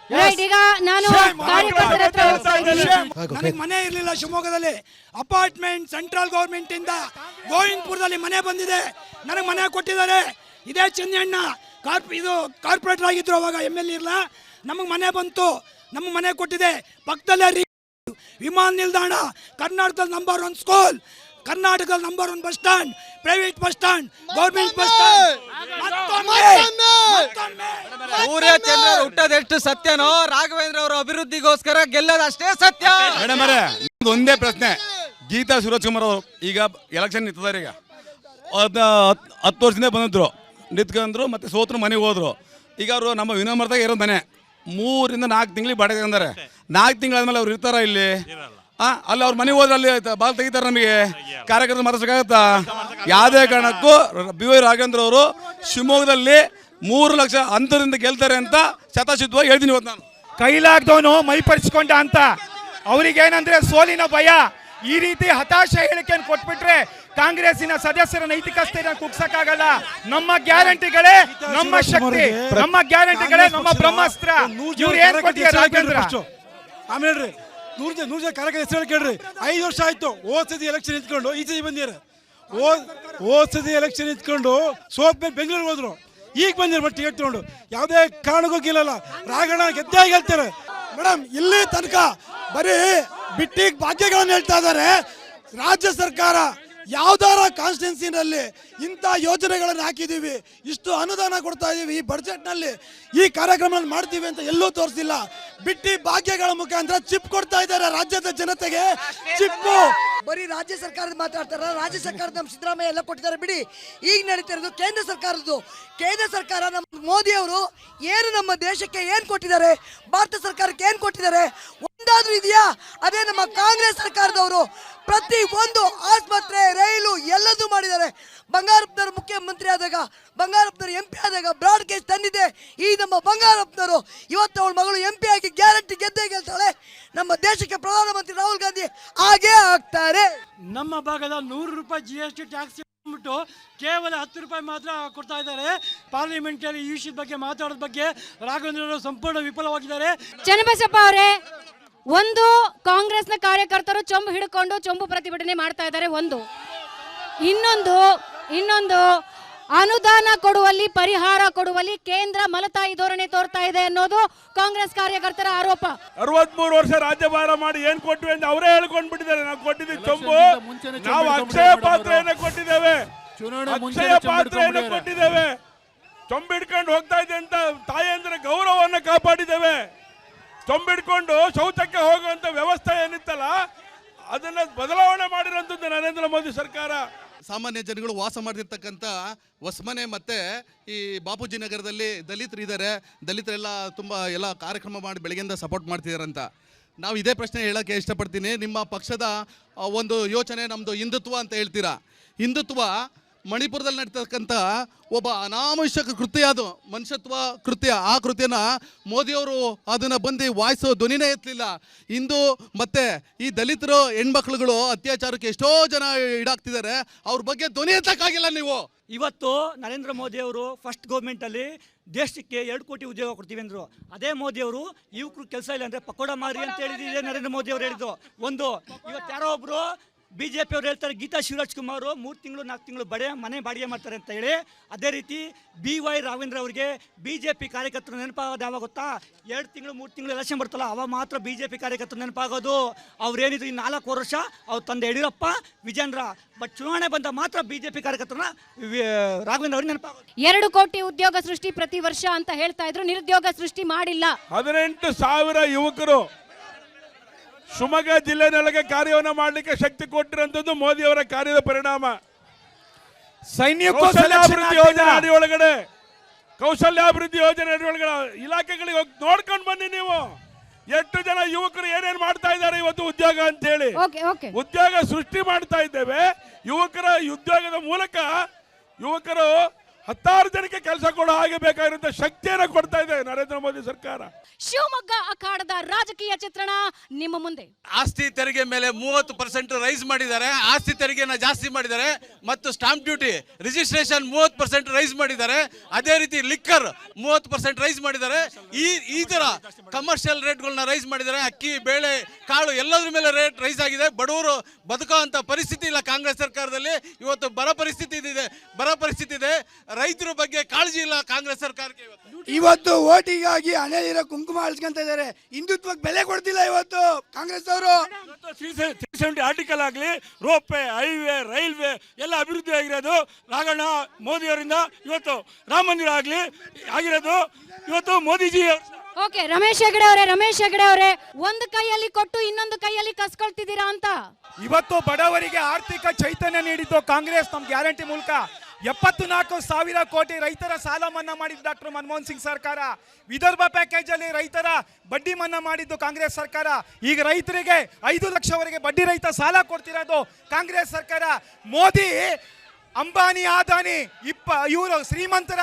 ರೈಟ್, ಈಗ ನಾನು ಕಾರ್ಯಕರ್ತರ ಹತ್ರ ಹೋಗ್ತಾ ಇದ್ದೀನಿ. ನನಗೆ ಮನೆ ಇರಲಿಲ್ಲ ಶಿವಮೊಗ್ಗದಲ್ಲಿ. ಅಪಾರ್ಟ್ಮೆಂಟ್ ಸೆಂಟ್ರಲ್ ಗೌರ್ಮೆಂಟ್ ಇಂದ ಗೋವಿಂದಪುರದಲ್ಲಿ ಮನೆ ಬಂದಿದೆ, ನನಗೆ ಮನೆ ಕೊಟ್ಟಿದ್ದಾರೆ. ಇದೇ ಚೆನ್ನಣ್ಣ ಇದು ಕಾರ್ಪೊರೇಟರ್ ಆಗಿದ್ರು, ಅವಾಗ MLA ಇರಲ್ಲ. ನಮಗೆ ಮನೆ ಬಂತು, ನಮಗೆ ಮನೆ ಕೊಟ್ಟಿದೆ. ಪಕ್ಕದಲ್ಲೇ ವಿಮಾನ ನಿಲ್ದಾಣ, ಕರ್ನಾಟಕದ ನಂಬರ್ 1 ಸ್ಕೂಲ್, ಕರ್ನಾಟಕದ number 1 bus stand, private bus stand, government bus stand. ಸೂರ್ಯ ಚಂದ್ರ ಹುಟ್ಟದೆಷ್ಟು ಸತ್ಯನೋ ರಾಘವೇಂದ್ರ ಅವರ ಅಭಿವೃದ್ಧಿಗೋಸ್ಕರ ಗೆಲ್ಲದಷ್ಟೇ ಸತ್ಯ. ಮೇಡಮ್ ಅವರೇ, ಒಂದೇ ಪ್ರಶ್ನೆ. ಗೀತಾ ಶಿವರಾಜ್ಕುಮಾರ್ ಅವರು ಈಗ ಎಲೆಕ್ಷನ್ ನಿಂತಿದ್ದಾರೆ. ಈಗ 10 ವರ್ಷದಿಂದ ಬಂದಿದ್ರು, ನಿಂತ್ಕೊಂಡ್ರು, ಮತ್ತೆ ಸೋತರು, ಮನೆಗೆ ಹೋದ್ರು. ಈಗ ಅವರು ನಮ್ಮ ವಿನಮ್ರತಾಗ ಇರೋ ಮನೆ 3 ರಿಂದ 4 ತಿಂಗಳಿಗೆ ಬಾಡಿಗೆ ತಂದಾರೆ. 4 ತಿಂಗಳಾದ್ಮೇಲೆ ಅವ್ರು ಇರ್ತಾರ ಇಲ್ಲಿ? ಅಲ್ಲಿ ಅವ್ರ ಮನೆಗೆ ಹೋದ್ರೆ ಅಲ್ಲಿ ಬಾಲ್ ತೆಗಿತಾರೆ. ನಮಗೆ ಕಾರ್ಯಕರ್ತರು ಮಾತಾಡ್ಸಕ್ಕಾಗತ್ತಾ? ಯಾವುದೇ ಕಾರಣಕ್ಕೂ BY ರಾಘವೇಂದ್ರ ಅವರು ಶಿವಮೊಗ್ಗದಲ್ಲಿ 3 ಲಕ್ಷ ಅಂತರದಿಂದ ಗೆಲ್ತಾರೆ ಅಂತ ಶತಸಿದ್ಧವಾಗಿ ಹೇಳ್ತೀನಿ ಇವತ್ತು ನಾನು. ಕೈಲಾಗ್ದವನು ಮೈಪರಿಸ್ಕೊಂಡ ಅಂತ. ಅವ್ರಿಗೇನಂದ್ರೆ ಸೋಲಿನ ಭಯ. ಈ ರೀತಿ ಹತಾಶೆ ಹೇಳಿಕೆಯನ್ನು ಕೊಟ್ಬಿಟ್ರೆ ಕಾಂಗ್ರೆಸ್ಸಿನ ಸದಸ್ಯರ ನೈತಿಕ ಸ್ಥೈರ್ಯ ಕುಗ್ಸಕ್ಕಾಗಲ್ಲ. ನಮ್ಮ ಗ್ಯಾರಂಟಿಗಳೇ ನಮ್ಮ ಶಕ್ತಿ, ನಮ್ಮ ಗ್ಯಾರಂಟಿಗಳೇ ನಮ್ಮ ಬ್ರಹ್ಮಾಸ್ತ್ರ. ಇವ್ರು ಏನ್ ಕೊಟ್ಟಿದ್ದಾರೆ ರಾಘವೇಂದ್ರ? ಆಮೇಲೆ 100 ಜನ ಕಾರ್ಯಕರ್ತರ ಹೆಸರು ಕೇಳ್ರಿ. 5 ವರ್ಷ ಆಯ್ತು. ಹೋದ್ ಸತಿ ಎಲೆಕ್ಷನ್ ನಿಂತ್ಕೊಂಡು ಈ ಸತಿ ಬಂದಿರ. ಹೋದ್ ಸತಿ ಎಲೆಕ್ಷನ್ ನಿಂತ್ಕೊಂಡು ಸೋತ್ ಮೇಲೆ ಬೆಂಗಳೂರಿಗೆ ಹೋದ್ರು. ಈಗ ಬಂದಿರ ಟಿಕೆಟ್ ತಗೊಂಡು. ಯಾವುದೇ ಕಾರಣಕ್ಕೂ ಗೆಲ್ಲಲ್ಲ. ರಾಘಣ್ಣ ಗೆದ್ದೇ ಗೆಲ್ತಾರೆ ಮೇಡಮ್. ಇಲ್ಲಿ ತನಕ ಬರೀ ಬಿಟ್ಟಿಗೆ ಭಾಗ್ಯಗಳನ್ನು ಹೇಳ್ತಾ ಇದ್ದಾರೆ. ರಾಜ್ಯ ಸರ್ಕಾರ ಯಾವ್ದಾರ ಕಾನ್ಸ್ಟಿಟ್ಯೂನ್ಸಿನಲ್ಲಿ ಇಂಥ ಯೋಜನೆಗಳನ್ನು ಹಾಕಿದ್ದೀವಿ, ಇಷ್ಟು ಅನುದಾನ ಕೊಡ್ತಾ ಇದೀವಿ, ಈ ಬಡ್ಜೆಟ್ನಲ್ಲಿ ಈ ಕಾರ್ಯಕ್ರಮ ಮಾಡ್ತೀವಿ ಅಂತ ಎಲ್ಲೂ ತೋರಿಸಿಲ್ಲ. ಬಿಟ್ಟಿ ಭಾಗ್ಯಗಳ ಮುಖಾಂತರ ಚಿಪ್ ಕೊಡ್ತಾ ಇದ್ದಾರೆ ರಾಜ್ಯದ ಜನತೆಗೆ. ಚಿಪ್ಪು ಬರೀ ರಾಜ್ಯ ಸರ್ಕಾರದ ಮಾತಾಡ್ತಾರ. ರಾಜ್ಯ ಸರ್ಕಾರದ ನಮ್ಮ ಸಿದ್ದರಾಮಯ್ಯ ಎಲ್ಲ ಕೊಟ್ಟಿದ್ದಾರೆ ಬಿಡಿ. ಈಗ ನಡೀತಾ ಇರೋದು ಕೇಂದ್ರ ಸರ್ಕಾರದ್ದು. ಕೇಂದ್ರ ಸರ್ಕಾರ ನಮ್ಮ ಮೋದಿ ಅವರು ಏನು ನಮ್ಮ ದೇಶಕ್ಕೆ ಏನು ಕೊಟ್ಟಿದ್ದಾರೆ, ಭಾರತ ಸರ್ಕಾರಕ್ಕೆ ಏನು ಕೊಟ್ಟಿದ್ದಾರೆ ಒಂದಾದ್ರೂ ಇದೆಯಾ? ಅದೇ ನಮ್ಮ ಕಾಂಗ್ರೆಸ್ ಸರ್ಕಾರದವರು ಪ್ರತಿ ಒಂದು ಆಸ್ಪತ್ರೆ, ರೈಲು ಎಲ್ಲದೂ ಮಾಡಿದ್ದಾರೆ. ಬಂಗಾರಪ್ಪನವರು ಮುಖ್ಯಮಂತ್ರಿ ಆದಾಗ, ಬಂಗಾರಪ್ಪನವರು MP ಆದಾಗ ಬ್ರಾಡ್ ಕೇಸ್ ತಂದಿದೆ ಈ ನಮ್ಮ ಬಂಗಾರಪ್ಪನವರು. ಇವತ್ತು ಅವಳ ಮಗಳು MP ಆಗಿ ಗ್ಯಾರಂಟಿ ಗೆದ್ದೇ ಗೆಲ್ತಾಳೆ. ನಮ್ಮ ದೇಶಕ್ಕೆ ಪ್ರಧಾನಮಂತ್ರಿ ರಾಹುಲ್ ಗಾಂಧಿ ಹಾಗೇ ಆಗ್ತಾರೆ. ನಮ್ಮ ಭಾಗದ 100 ರೂಪಾಯಿ GST ಟ್ಯಾಕ್ಸ್ ಬಿಟ್ಟು ಕೇವಲ 10 ರೂಪಾಯಿ ಮಾತ್ರ ಕೊಡ್ತಾ ಇದ್ದಾರೆ. ಪಾರ್ಲಿಮೆಂಟಲ್ಲಿ ಈ ವಿಷಯದ ಬಗ್ಗೆ ಮಾತಾಡೋದ ಬಗ್ಗೆ ರಾಘವೇಂದ್ರ ಸಂಪೂರ್ಣ ವಿಫಲವಾಗಿದ್ದಾರೆ. ಚನ್ನಬಸಪ್ಪ ಅವರೇ, ಒಂದು ಕಾಂಗ್ರೆಸ್ನ ಕಾರ್ಯಕರ್ತರು ಚೊಂಬು ಹಿಡ್ಕೊಂಡು ಚೊಂಬು ಪ್ರತಿಭಟನೆ ಮಾಡ್ತಾ ಇದ್ದಾರೆ. ಇನ್ನೊಂದು ಅನುದಾನ ಕೊಡುವಲ್ಲಿ, ಪರಿಹಾರ ಕೊಡುವಲ್ಲಿ ಕೇಂದ್ರ ಮಲತಾಯಿ ಧೋರಣೆ ತೋರ್ತಾ ಇದೆ ಅನ್ನೋದು ಕಾಂಗ್ರೆಸ್ ಕಾರ್ಯಕರ್ತರ ಆರೋಪ. 63 ವರ್ಷ ರಾಜ್ಯಭಾರ ಮಾಡಿ ಏನ್ ಕೊಟ್ವಿ ಅಂತ ಅವರೇ ಹೇಳ್ಕೊಂಡ್ ಬಿಟ್ಟಿದ್ದಾರೆ. ನಾವು ಕೊಟ್ಟಿದ್ದೀವಿ ಚೊಂಬು, ನಾವು ಅಕ್ಷಯ ಪಾತ್ರೆಯನ್ನ ಕೊಟ್ಟಿದ್ದೇವೆ, ಅಕ್ಷಯ ಪಾತ್ರೆಯನ್ನ ಕೊಟ್ಟಿದ್ದೇವೆ. ಚೊಂಬಿಡ್ಕೊಂಡು ಹೋಗ್ತಾ ಇದೆ ಅಂತ ತಾಯಂದಿರ ಗೌರವವನ್ನು ಕಾಪಾಡಿದ್ದೇವೆ. ಚೊಂಬಿಡ್ಕೊಂಡು ಶೌಚಕ್ಕೆ ಹೋಗುವಂತ ವ್ಯವಸ್ಥೆ ಏನಿತ್ತಲ್ಲ ಅದನ್ನ ಬದಲಾವಣೆ ಮಾಡಿರುವಂತದ್ದು ನರೇಂದ್ರ ಮೋದಿ ಸರ್ಕಾರ. ಸಾಮಾನ್ಯ ಜನಗಳು ವಾಸ ಮಾಡಿರ್ತಕ್ಕಂಥ ಹೊಸಮನೆ ಮತ್ತು ಈ ಬಾಪೂಜಿ ನಗರದಲ್ಲಿ ದಲಿತರು ಇದ್ದಾರೆ. ದಲಿತರೆಲ್ಲ ತುಂಬ ಎಲ್ಲ ಕಾರ್ಯಕ್ರಮ ಮಾಡಿ ಬೆಳಗ್ಗೆಯಿಂದ ಸಪೋರ್ಟ್ ಮಾಡ್ತಿದ್ದಾರಂತ. ನಾವು ಇದೇ ಪ್ರಶ್ನೆ ಹೇಳೋಕ್ಕೆ ಇಷ್ಟಪಡ್ತೀನಿ. ನಿಮ್ಮ ಪಕ್ಷದ ಒಂದು ಯೋಚನೆ ನಮ್ಮದು ಹಿಂದುತ್ವ ಅಂತ ಹೇಳ್ತೀರಾ. ಹಿಂದುತ್ವ ಮಣಿಪುರದಲ್ಲಿ ನಡೀತಕ್ಕಂಥ ಒಬ್ಬ ಅನಾವಶ್ಯಕ ಕೃತ್ಯ, ಅದು ಮನುಷ್ಯತ್ವ ಕೃತ್ಯ. ಆ ಕೃತ್ಯನ ಮೋದಿಯವರು ಅದನ್ನು ಬಂದು ವಾಯ್ಸು ಧ್ವನಿನೇ ಎತ್ತಲಿಲ್ಲ. ಇಂದು ಮತ್ತೆ ಈ ದಲಿತರು ಹೆಣ್ಮಕ್ಳುಗಳು ಅತ್ಯಾಚಾರಕ್ಕೆ ಎಷ್ಟೋ ಜನ ಈಡಾಗ್ತಿದ್ದಾರೆ. ಅವ್ರ ಬಗ್ಗೆ ಧ್ವನಿ ಎತ್ತಕ್ಕಾಗಿಲ್ಲ ನೀವು. ಇವತ್ತು ನರೇಂದ್ರ ಮೋದಿ ಅವರು ಫಸ್ಟ್ ಗೌರ್ಮೆಂಟಲ್ಲಿ ದೇಶಕ್ಕೆ 2 ಕೋಟಿ ಉದ್ಯೋಗ ಕೊಡ್ತೀವಿ ಅಂದರು. ಅದೇ ಮೋದಿಯವರು ಯುವಕರು ಕೆಲಸ ಇಲ್ಲ ಅಂದರೆ ಪಕೋಡ ಮಾರಿ ಅಂತ ಹೇಳಿದ್ರೆ ನರೇಂದ್ರ ಮೋದಿ ಅವರು ಹೇಳಿದ್ದು. ಇವತ್ತು ಯಾರೋ ಒಬ್ಬರು BJP ಅವ್ರು ಹೇಳ್ತಾರೆ, ಗೀತಾ ಶಿವರಾಜ್ ಕುಮಾರ್ 3 ತಿಂಗಳು 4 ತಿಂಗಳು ಮನೆ ಬಾಡಿಗೆ ಮಾಡ್ತಾರೆ ಅಂತ ಹೇಳಿ. ಅದೇ ರೀತಿ BY ರಾಘವೇಂದ್ರ ಅವರಿಗೆ BJP ಕಾರ್ಯಕರ್ತರು ನೆನಪಾಗೋದು ಯಾವಾಗ ಗೊತ್ತಾ? 2 ತಿಂಗಳು 3 ತಿಂಗಳು ಎಲೆಕ್ಷನ್ ಬರ್ತಲ್ಲ ಅವಾಗ ಮಾತ್ರ BJP ಕಾರ್ಯಕರ್ತರು ನೆನಪಾಗೋದು. ಅವ್ರೇನಿದ್ರು ಈ 4 ವರ್ಷ ಅವ್ರ ತಂದೆ ಯಡಿಯೂರಪ್ಪ, ವಿಜೇಂದ್ರ. ಬಟ್ ಚುನಾವಣೆ ಬಂದ ಮಾತ್ರ BJP ಕಾರ್ಯಕರ್ತರನ್ನ ರಾಘವೇಂದ್ರ ಅವ್ರಿಗೆ ನೆನಪಾಗೋದು. 2 ಕೋಟಿ ಉದ್ಯೋಗ ಸೃಷ್ಟಿ ಪ್ರತಿ ವರ್ಷ ಅಂತ ಹೇಳ್ತಾ ಇದ್ರು, ನಿರುದ್ಯೋಗ ಸೃಷ್ಟಿ ಮಾಡಿಲ್ಲ. 18,000 ಯುವಕರು ಶಿವಮೊಗ್ಗ ಜಿಲ್ಲೆನೊಳಗೆ ಕಾರ್ಯವನ್ನು ಮಾಡಲಿಕ್ಕೆ ಶಕ್ತಿ ಕೊಟ್ಟಿರುವಂತದ್ದು ಮೋದಿ ಅವರ ಕಾರ್ಯದ ಪರಿಣಾಮ. ಕೌಶಲ್ಯಾಭಿವೃದ್ಧಿ ಯೋಜನೆ ಅಡಿಯೊಳಗಡೆ ಇಲಾಖೆಗಳಿಗೆ ಹೋಗಿ ನೋಡ್ಕೊಂಡು ಬನ್ನಿ ನೀವು. ಎಷ್ಟು ಜನ ಯುವಕರು ಏನೇನು ಮಾಡ್ತಾ ಇದ್ದಾರೆ ಇವತ್ತು ಉದ್ಯೋಗ ಅಂತ ಹೇಳಿ. ಉದ್ಯೋಗ ಸೃಷ್ಟಿ ಮಾಡ್ತಾ ಇದ್ದೇವೆ. ಯುವಕರ ಉದ್ಯೋಗದ ಮೂಲಕ ಯುವಕರು 10 ಜನಕ್ಕೆ ಕೆಲಸ ಕೊಡೋ ಹಾಗೆ ಬೇಕಾಗಿರುವಂತ ಶಕ್ತಿಯನ್ನು ಕೊಡ್ತಾ ಇದೆ ನರೇಂದ್ರ ಮೋದಿ ಸರ್ಕಾರ. ಶಿವಮೊಗ್ಗ ಅಖಾಡದ ರಾಜಕೀಯ ಚಿತ್ರಣ ನಿಮ್ಮ ಮುಂದೆ. ಆಸ್ತಿ ತೆರಿಗೆ ಮೇಲೆ 30% ರೈಸ್ ಮಾಡಿದ್ದಾರೆ. ಆಸ್ತಿ ತೆರಿಗೆನ ಜಾಸ್ತಿ ಮಾಡಿದ್ದಾರೆ. ಮತ್ತು ಸ್ಟಾಂಪ್ ಡ್ಯೂಟಿ ರಿಜಿಸ್ಟ್ರೇಷನ್ 30% ರೈಸ್ ಮಾಡಿದ್ದಾರೆ. ಅದೇ ರೀತಿ ಲಿಕ್ಕರ್ 30% ರೈಸ್ ಮಾಡಿದ್ದಾರೆ. ಈ ತರ ಕಮರ್ಷಿಯಲ್ ರೇಟ್ಗಳನ್ನ ರೈಸ್ ಮಾಡಿದ್ದಾರೆ. ಅಕ್ಕಿ, ಬೇಳೆ, ಕಾಳು ಎಲ್ಲದ್ರ ಮೇಲೆ ರೇಟ್ ರೈಸ್ ಆಗಿದೆ. ಬಡವರು ಬದುಕೋ ಅಂತ ಪರಿಸ್ಥಿತಿ ಇಲ್ಲ ಕಾಂಗ್ರೆಸ್ ಸರ್ಕಾರದಲ್ಲಿ. ಇವತ್ತು ಬರ ಪರಿಸ್ಥಿತಿ ಇದೆ. ರೈತರ ಬಗ್ಗೆ ಕಾಳಜಿ ಇಲ್ಲ ಕಾಂಗ್ರೆಸ್ ಸರ್ಕಾರಕ್ಕೆ. ಇವತ್ತು ಓಟಿಗಾಗಿ ಹಣೆಯಿರೋ ಕುಂಕುಮ ಅಳಿಸ್ಕೊಂತ ಇದ್ದಾರೆ. ಹಿಂದುತ್ವಕ್ಕೆ ಬೆಲೆ ಕೊಡ್ತಿಲ್ಲ ಇವತ್ತು ಕಾಂಗ್ರೆಸ್ ಅವರು. 370 ಆರ್ಟಿಕಲ್ ಆಗಲಿ, ರೋಪೇ, ಹೈವೇ, ರೈಲ್ವೆ ಎಲ್ಲ ಅಭಿವೃದ್ಧಿ ಆಗಿರೋದು ರಾಘಣ್ಣ ಮೋದಿ ಅವರಿಂದ. ಇವತ್ತು ರಾಮ ಮಂದಿರ ಆಗಿರೋದು ಇವತ್ತು ಮೋದಿಜಿ. ಓಕೆ, ರಮೇಶ್ ಹೆಗಡೆ ಅವರೇ, ಒಂದು ಕೈಯಲ್ಲಿ ಕೊಟ್ಟು ಇನ್ನೊಂದು ಕೈಯಲ್ಲಿ ಕಸ್ಕೊಳ್ತಿದ್ದೀರಾ ಅಂತ. ಇವತ್ತು ಬಡವರಿಗೆ ಆರ್ಥಿಕ ಚೈತನ್ಯ ನೀಡಿದ್ದು ಕಾಂಗ್ರೆಸ್ ನಮ್ಮ ಗ್ಯಾರಂಟಿ ಮೂಲಕ. 74,000 ಕೋಟಿ ರೈತರ ಸಾಲ ಮನ್ನಾ ಮಾಡಿದ್ದು ಡಾಕ್ಟರ್ ಮನಮೋಹನ್ ಸಿಂಗ್ ಸರ್ಕಾರ. ವಿದರ್ಭ ಪ್ಯಾಕೇಜ್ ಅಲ್ಲಿ ರೈತರ ಬಡ್ಡಿ ಮನ್ನಾ ಮಾಡಿದ್ದು ಕಾಂಗ್ರೆಸ್ ಸರ್ಕಾರ. ಈಗ ರೈತರಿಗೆ 5 ಲಕ್ಷವರೆಗೆ ಬಡ್ಡಿ ರಹಿತ ಸಾಲ ಕೊಡ್ತಿರೋದು ಕಾಂಗ್ರೆಸ್ ಸರ್ಕಾರ. ಮೋದಿ ಅಂಬಾನಿ, ಅದಾನಿ ಇವರು ಶ್ರೀಮಂತರ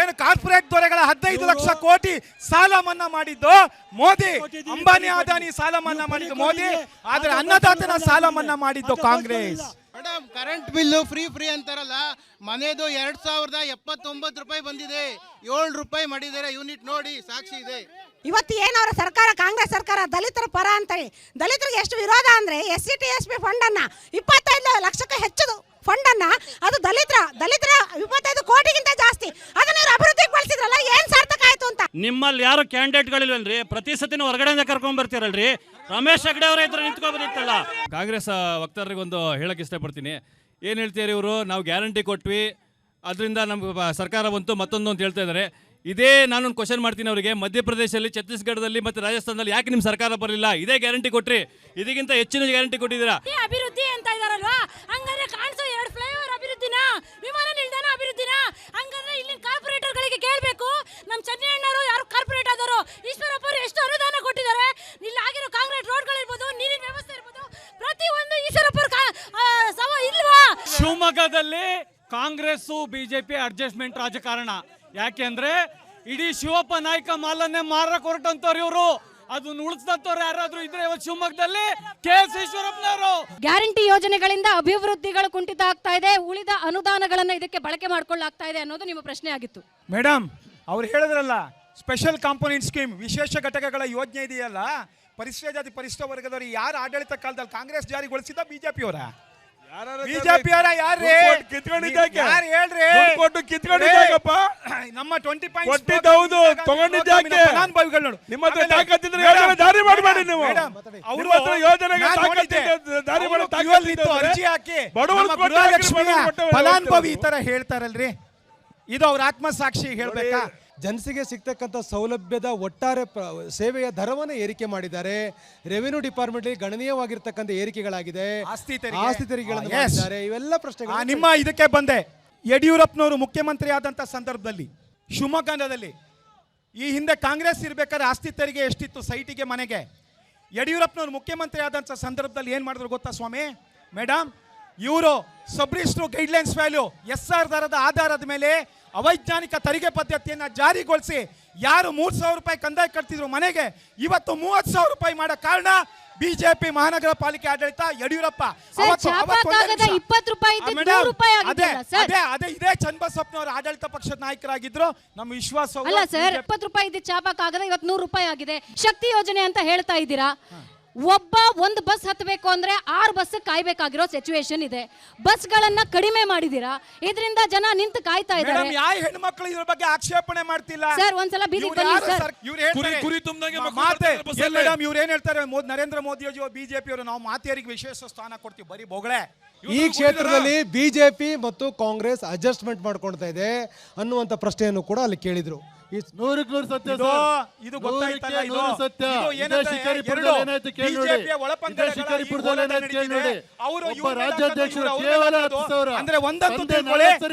ಏನು ಕಾರ್ಪೊರೇಟ್ ದೊರೆಗಳ 15 ಲಕ್ಷ ಕೋಟಿ ಸಾಲ ಮನ್ನಾ ಮಾಡಿದ್ದು ಮೋದಿ. ಅಂಬಾನಿ, ಅದಾನಿ ಸಾಲ ಮನ್ನಾ ಮಾಡಿದ್ದು ಮೋದಿ. ಆದ್ರೆ ಅನ್ನದಾತನ ಸಾಲ ಮನ್ನಾ ಮಾಡಿದ್ದು Congress. Madam, current bill free ಅಂತಾರಲ್ಲ, ಮನೆದು 2079 ರೂಪಾಯಿ ಬಂದಿದೆ. 7 ರೂಪಾಯಿ ಮಾಡಿದ್ದಾರೆ ಯೂನಿಟ್. ನೋಡಿ, ಸಾಕ್ಷಿ ಇದೆ. ಇವತ್ತು ಏನವರ ಸರ್ಕಾರ, ಕಾಂಗ್ರೆಸ್ ಸರ್ಕಾರ ದಲಿತರ ಪರ ಅಂತೇಳಿ ದಲಿತರಿಗೆ ಎಷ್ಟು ವಿರೋಧ ಅಂದ್ರೆ SC TSP ಫಂಡ್ ಅನ್ನ 25 ಲಕ್ಷಕ್ಕೆ ಹೆಚ್ಚು ಫಂಡ್ ಅನ್ನ ಅದು ದಲಿತರ 25 ಕೋಟಿಗಿಂತ ಜಾಸ್ತಿ ಅದನ್ನ ಅಭಿವೃದ್ಧಿಗೆ ಬಳಸಿದ್ರಲ್ಲ, ಏನ್ ಸಾರ್ಥಕ ಆಯ್ತು ಅಂತ. ನಿಮ್ಮಲ್ಲಿ ಯಾರು ಕ್ಯಾಂಡಿಡೇಟ್ಗಳಿಲ್ವಲ್ರಿ? ಪ್ರತಿ ಸತಿನೂ ಹೊರಗಡೆಯಿಂದ ಕರ್ಕೊಂಡ್ ಬರ್ತೀರಲ್ರಿ. ರಮೇಶ್ ಹೆಗಡೆ ಅವರ ಇದ್ರೆ ನಿಂತ್ಕೊಂಡ್ಬಂದಿತ್ತಲ್ಲ. ಕಾಂಗ್ರೆಸ್ ವಕ್ತಾರರಿಗೆ ಒಂದು ಹೇಳಕ್ಕೆ ಇಷ್ಟಪಡ್ತೀನಿ. ಏನು ಹೇಳ್ತೀರಿ ಇವರು? ನಾವು ಗ್ಯಾರಂಟಿ ಕೊಟ್ವಿ, ಅದರಿಂದ ನಮ್ಮ ಸರ್ಕಾರ ಬಂತು, ಮತ್ತೊಂದು ಅಂತ ಹೇಳ್ತಾ ಇದ್ದಾರೆ. ಇದೇ ನಾನೊಂದು ಕ್ವಶನ್ ಮಾಡ್ತೀನಿ ಅವರಿಗೆ. ಮಧ್ಯಪ್ರದೇಶದಲ್ಲಿ, ಛತ್ತೀಸ್ಗಢದಲ್ಲಿ ಮತ್ತು ರಾಜಸ್ಥಾನದಲ್ಲಿ ಯಾಕೆ ನಿಮ್ಮ ಸರ್ಕಾರ ಬರಲಿಲ್ಲ? ಇದೇ ಗ್ಯಾರಂಟಿ ಕೊಟ್ರಿ, ಇದಕ್ಕಿಂತ ಹೆಚ್ಚಿನ ಗ್ಯಾರಂಟಿ ಕೊಟ್ಟಿದ್ದೀರಾ. ಅಭಿವೃದ್ಧಿ ಅಂತ ಇದಾರಲ್ವಾ, ಹಂಗಾದ್ರೆ ಕಾಣಿಸೋ 2 ಫ್ಲೈಓವರ್ ಅಭಿವೃದ್ಧಿನ, ವಿಮಾನ ನಿಲ್ದಾಣ ಅಭಿವೃದ್ಧಿನ. ಹಂಗಾದ್ರೆ ಇಲ್ಲಿನ ಕಾರ್ಪೊರೇಟರ್ಗಳಿಗೆ ಕೇಳಬೇಕು. ನಮ್ಮ ಚೆನ್ನಣ್ಣವರು ಯಾರು ಕಾರ್ಪೊರೇಟ್ ಆದವರು, ಈಶ್ವರಪ್ಪ ಅವರು ಎಷ್ಟು ಅನುದಾನ ಕೊಟ್ಟಿದ್ದಾರೆ. ಇಲ್ಲಿ ಆಗಿರೋ ಕಾಂಕ್ರೀಟ್ ರೋಡ್ಗಳಿರ್ಬೋದು, ನೀರಿನ ವ್ಯವಸ್ಥೆ ಇರ್ಬೋದು, ಪ್ರತಿಯೊಂದು ಈಶ್ವರಪ್ಪ ಇಲ್ವಾ? ಶಿವಮೊಗ್ಗದಲ್ಲಿ ಕಾಂಗ್ರೆಸ್ BJP ಅಡ್ಜಸ್ಟ್ಮೆಂಟ್ ರಾಜಕಾರಣ. ಯಾಕೆಂದ್ರೆ ಇಡೀ ಶಿವಪ್ಪ ನಾಯ್ಕ ಮಾಲನ್ನೇ ಮಾರಕ್ಕೆ ಹೊರಟಂತವ್ರು ಇವರು. ಅದನ್ನ ಉಳಿಸ್ದಂತವ್ರು ಯಾರಾದ್ರೂ ಇದ್ರೆ ಇವತ್ತು ಶಿವಮೊಗ್ಗದಲ್ಲಿ KS ಈಶ್ವರಪ್ಪನವರು. ಗ್ಯಾರಂಟಿ ಯೋಜನೆಗಳಿಂದ ಅಭಿವೃದ್ಧಿಗಳು ಕುಂಠಿತ ಆಗ್ತಾ ಇದೆ, ಉಳಿದ ಅನುದಾನಗಳನ್ನ ಇದಕ್ಕೆ ಬಳಕೆ ಮಾಡ್ಕೊಳ್ಳಾಗ್ತಾ ಇದೆ ಅನ್ನೋದು ನಿಮ್ಮ ಪ್ರಶ್ನೆ ಆಗಿತ್ತು. ಮೇಡಮ್ ಅವ್ರು ಹೇಳಿದ್ರಲ್ಲ, ಸ್ಪೆಷಲ್ ಕಾಂಪೋನೆಂಟ್ ಸ್ಕೀಮ್, ವಿಶೇಷ ಘಟಕಗಳ ಯೋಜನೆ ಇದೆಯಲ್ಲ, ಪರಿಶಿಷ್ಟ ಜಾತಿ ಪರಿಶಿಷ್ಟ ವರ್ಗದವರು ಯಾರು ಆಡಳಿತ ಕಾಲದಲ್ಲಿ ಕಾಂಗ್ರೆಸ್ ಜಾರಿಗೊಳಿಸಿದ ಬಿಜೆಪಿ ಅವರ ಬಿಜೆಪಿ ಅವರ ಯಾರೇ ಕಿತ್ಕೊಂಡಿದ್ದಾಗಪ್ಪ ನಮ್ಮ 20 ಕೊಟ್ಟಿದ್ದೌದು ತಗೊಂಡಿದ್ದಾಕೆ ಫಲಾನುಭವಿಗಳು ನೋಡು. ನಿಮ್ಮ ಹತ್ರ ತಾಕತ್ತಿದ್ರೆ ಯೋಜನೆ ಜಾರಿ ಮಾಡಬೇಡಿ ನೀವು. ಅವರು ನಿಮ್ಮ ಹತ್ರ ಯೋಜನೆಗೆ ತಾಕತ್ತಿದ್ರೆ ಜಾರಿ ಮಾಡೋ ತಾಕತ್ತಿದ್ರೆ ಅರ್ಜಿ ಹಾಕಿ ಬಡವರು ನಮ್ಮ ಗೃಹಲಕ್ಷ್ಮಿಯ ಫಲಾನುಭವಿ ಈ ತರ ಹೇಳ್ತಾರಲ್ರಿ, ಇದು ಅವ್ರ ಆತ್ಮಸಾಕ್ಷಿ ಹೇಳ್ಬೇಕಾ? ಜನಸಿಗೆ ಸಿಗ್ತಕ್ಕಂಥ ಸೌಲಭ್ಯದ ಒಟ್ಟಾರೆ ಸೇವೆಯ ದರವನ್ನು ಏರಿಕೆ ಮಾಡಿದ್ದಾರೆ. ರೆವಿನ್ಯೂ ಡಿಪಾರ್ಟ್ಮೆಂಟ್ ಗಣನೀಯವಾಗಿರ್ತಕ್ಕಂಥ ಏರಿಕೆಗಳಾಗಿದೆ, ಆಸ್ತಿ ತೆರಿಗೆಗಳನ್ನು ಮಾಡಿದ್ದಾರೆ. ಇವೆಲ್ಲ ಪ್ರಶ್ನೆಗಳು. ನಿಮ್ಮ ಇದಕ್ಕೆ ಬಂದೆ. ಯಡಿಯೂರಪ್ಪನವರು ಮುಖ್ಯಮಂತ್ರಿ ಆದಂಥ ಸಂದರ್ಭದಲ್ಲಿ ಶಿವಮೊಗ್ಗದಲ್ಲಿ ಈ ಹಿಂದೆ ಕಾಂಗ್ರೆಸ್ ಇರ್ಬೇಕಾದ್ರೆ ಆಸ್ತಿ ತೆರಿಗೆ ಎಷ್ಟಿತ್ತು ಸೈಟಿಗೆ ಮನೆಗೆ? ಯಡಿಯೂರಪ್ಪನವರು ಮುಖ್ಯಮಂತ್ರಿ ಆದಂಥ ಸಂದರ್ಭದಲ್ಲಿ ಏನು ಮಾಡಿದ್ರು ಗೊತ್ತಾ ಸ್ವಾಮಿ? ಮೇಡಮ್, ಇವರು ಸಬ್ರಿಸ್ಟ್ರು ಗೈಡ್ಲೈನ್ಸ್ ವ್ಯಾಲ್ಯೂ SR ದರದ ಆಧಾರದ ಮೇಲೆ ಅವೈಜ್ಞಾನಿಕ ತೆರಿಗೆ ಪದ್ಧತಿಯನ್ನು ಜಾರಿಗೊಳಿಸಿ ಯಾರು 3,000 ರೂಪಾಯಿ ಕಂದಾಯ ಕಟ್ತಿದ್ರು ಮನೆಗೆ, ಇವತ್ತು 30,000 ರೂಪಾಯಿ ಮಾಡೋ ಕಾರಣ ಬಿಜೆಪಿ ಮಹಾನಗರ ಪಾಲಿಕೆ ಆಡಳಿತ ಯಡಿಯೂರಪ್ಪ. ಅದೇ ಇದೇ ಚನ್ನಬಸಪ್ಪನವರ ಆಡಳಿತ ಪಕ್ಷದ ನಾಯಕರಾಗಿದ್ರು. ನಮ್ಮ ವಿಶ್ವಾಸ ಅಲ್ಲ ಸರ್, 20 ರೂಪಾಯಿ ಇದ್ದ ಚಾಪಾ ಕಾಗದ ಇವತ್ತು 100 ರೂಪಾಯಿ ಆಗಿದೆ. ಶಕ್ತಿ ಯೋಜನೆ ಅಂತ ಹೇಳ್ತಾ ಇದ್ದೀರಾ. ಒಂದು ಬಸ್ ಹತ್ತಬೇಕು ಅಂದ್ರೆ 6 ಬಸ್ ಕಾಯ್ಬೇಕಾಗಿರೋ ಸಿಚುವೇಶನ್ ಇದೆ. ಬಸ್ಗಳನ್ನ ಕಡಿಮೆ ಮಾಡಿದೀರಾ, ಇದರಿಂದ ಜನ ನಿಂತು ಕಾಯ್ತಾ ಇದ್ದಾರೆ. ಯಾವ ಹೆಣ್ಮಕ್ಳು ಇದ್ರ ಬಗ್ಗೆ ಆಕ್ಷೇಪಣೆ ಮಾಡ್ತಿಲ್ಲ ಸರ್. ಒಂದ್ಸಲ ಬೀದಿಗೆ ಬನ್ನಿ ಸರ್. ಇವ್ರು ಏನ್ ಹೇಳ್ತಾರೆ, ನರೇಂದ್ರ ಮೋದಿಯವರು ಬಿಜೆಪಿ ಅವರು ನಾವು ಮಾತೆಯರಿಗೆ ವಿಶೇಷ ಸ್ಥಾನ ಕೊಡ್ತೀವಿ, ಬರೀ ಬೊಗಳೆ. ಈ ಕ್ಷೇತ್ರದಲ್ಲಿ ಬಿಜೆಪಿ ಮತ್ತು ಕಾಂಗ್ರೆಸ್ ಅಡ್ಜಸ್ಟ್ಮೆಂಟ್ ಮಾಡ್ಕೊಳ್ತಾ ಇದೆ ಅನ್ನುವಂತ ಪ್ರಶ್ನೆಯನ್ನು ಕೂಡ ಅಲ್ಲಿ ಕೇಳಿದ್ರು. 100ಕ್ಕೆ 100 ಸತ್ಯ ಇದು ಗೊತ್ತಾಯ್ತಲ್ಲ, ಇದು ಸತ್ಯ. ಒಬ್ಬ ರಾಜ್ಯಾಧ್ಯಕ್ಷರು ಕೇವಲ 10,000 ಅಂದ್ರೆ ಒಂದಂತೂ ತಿಳ್ಕೊಳ್ಳಿ,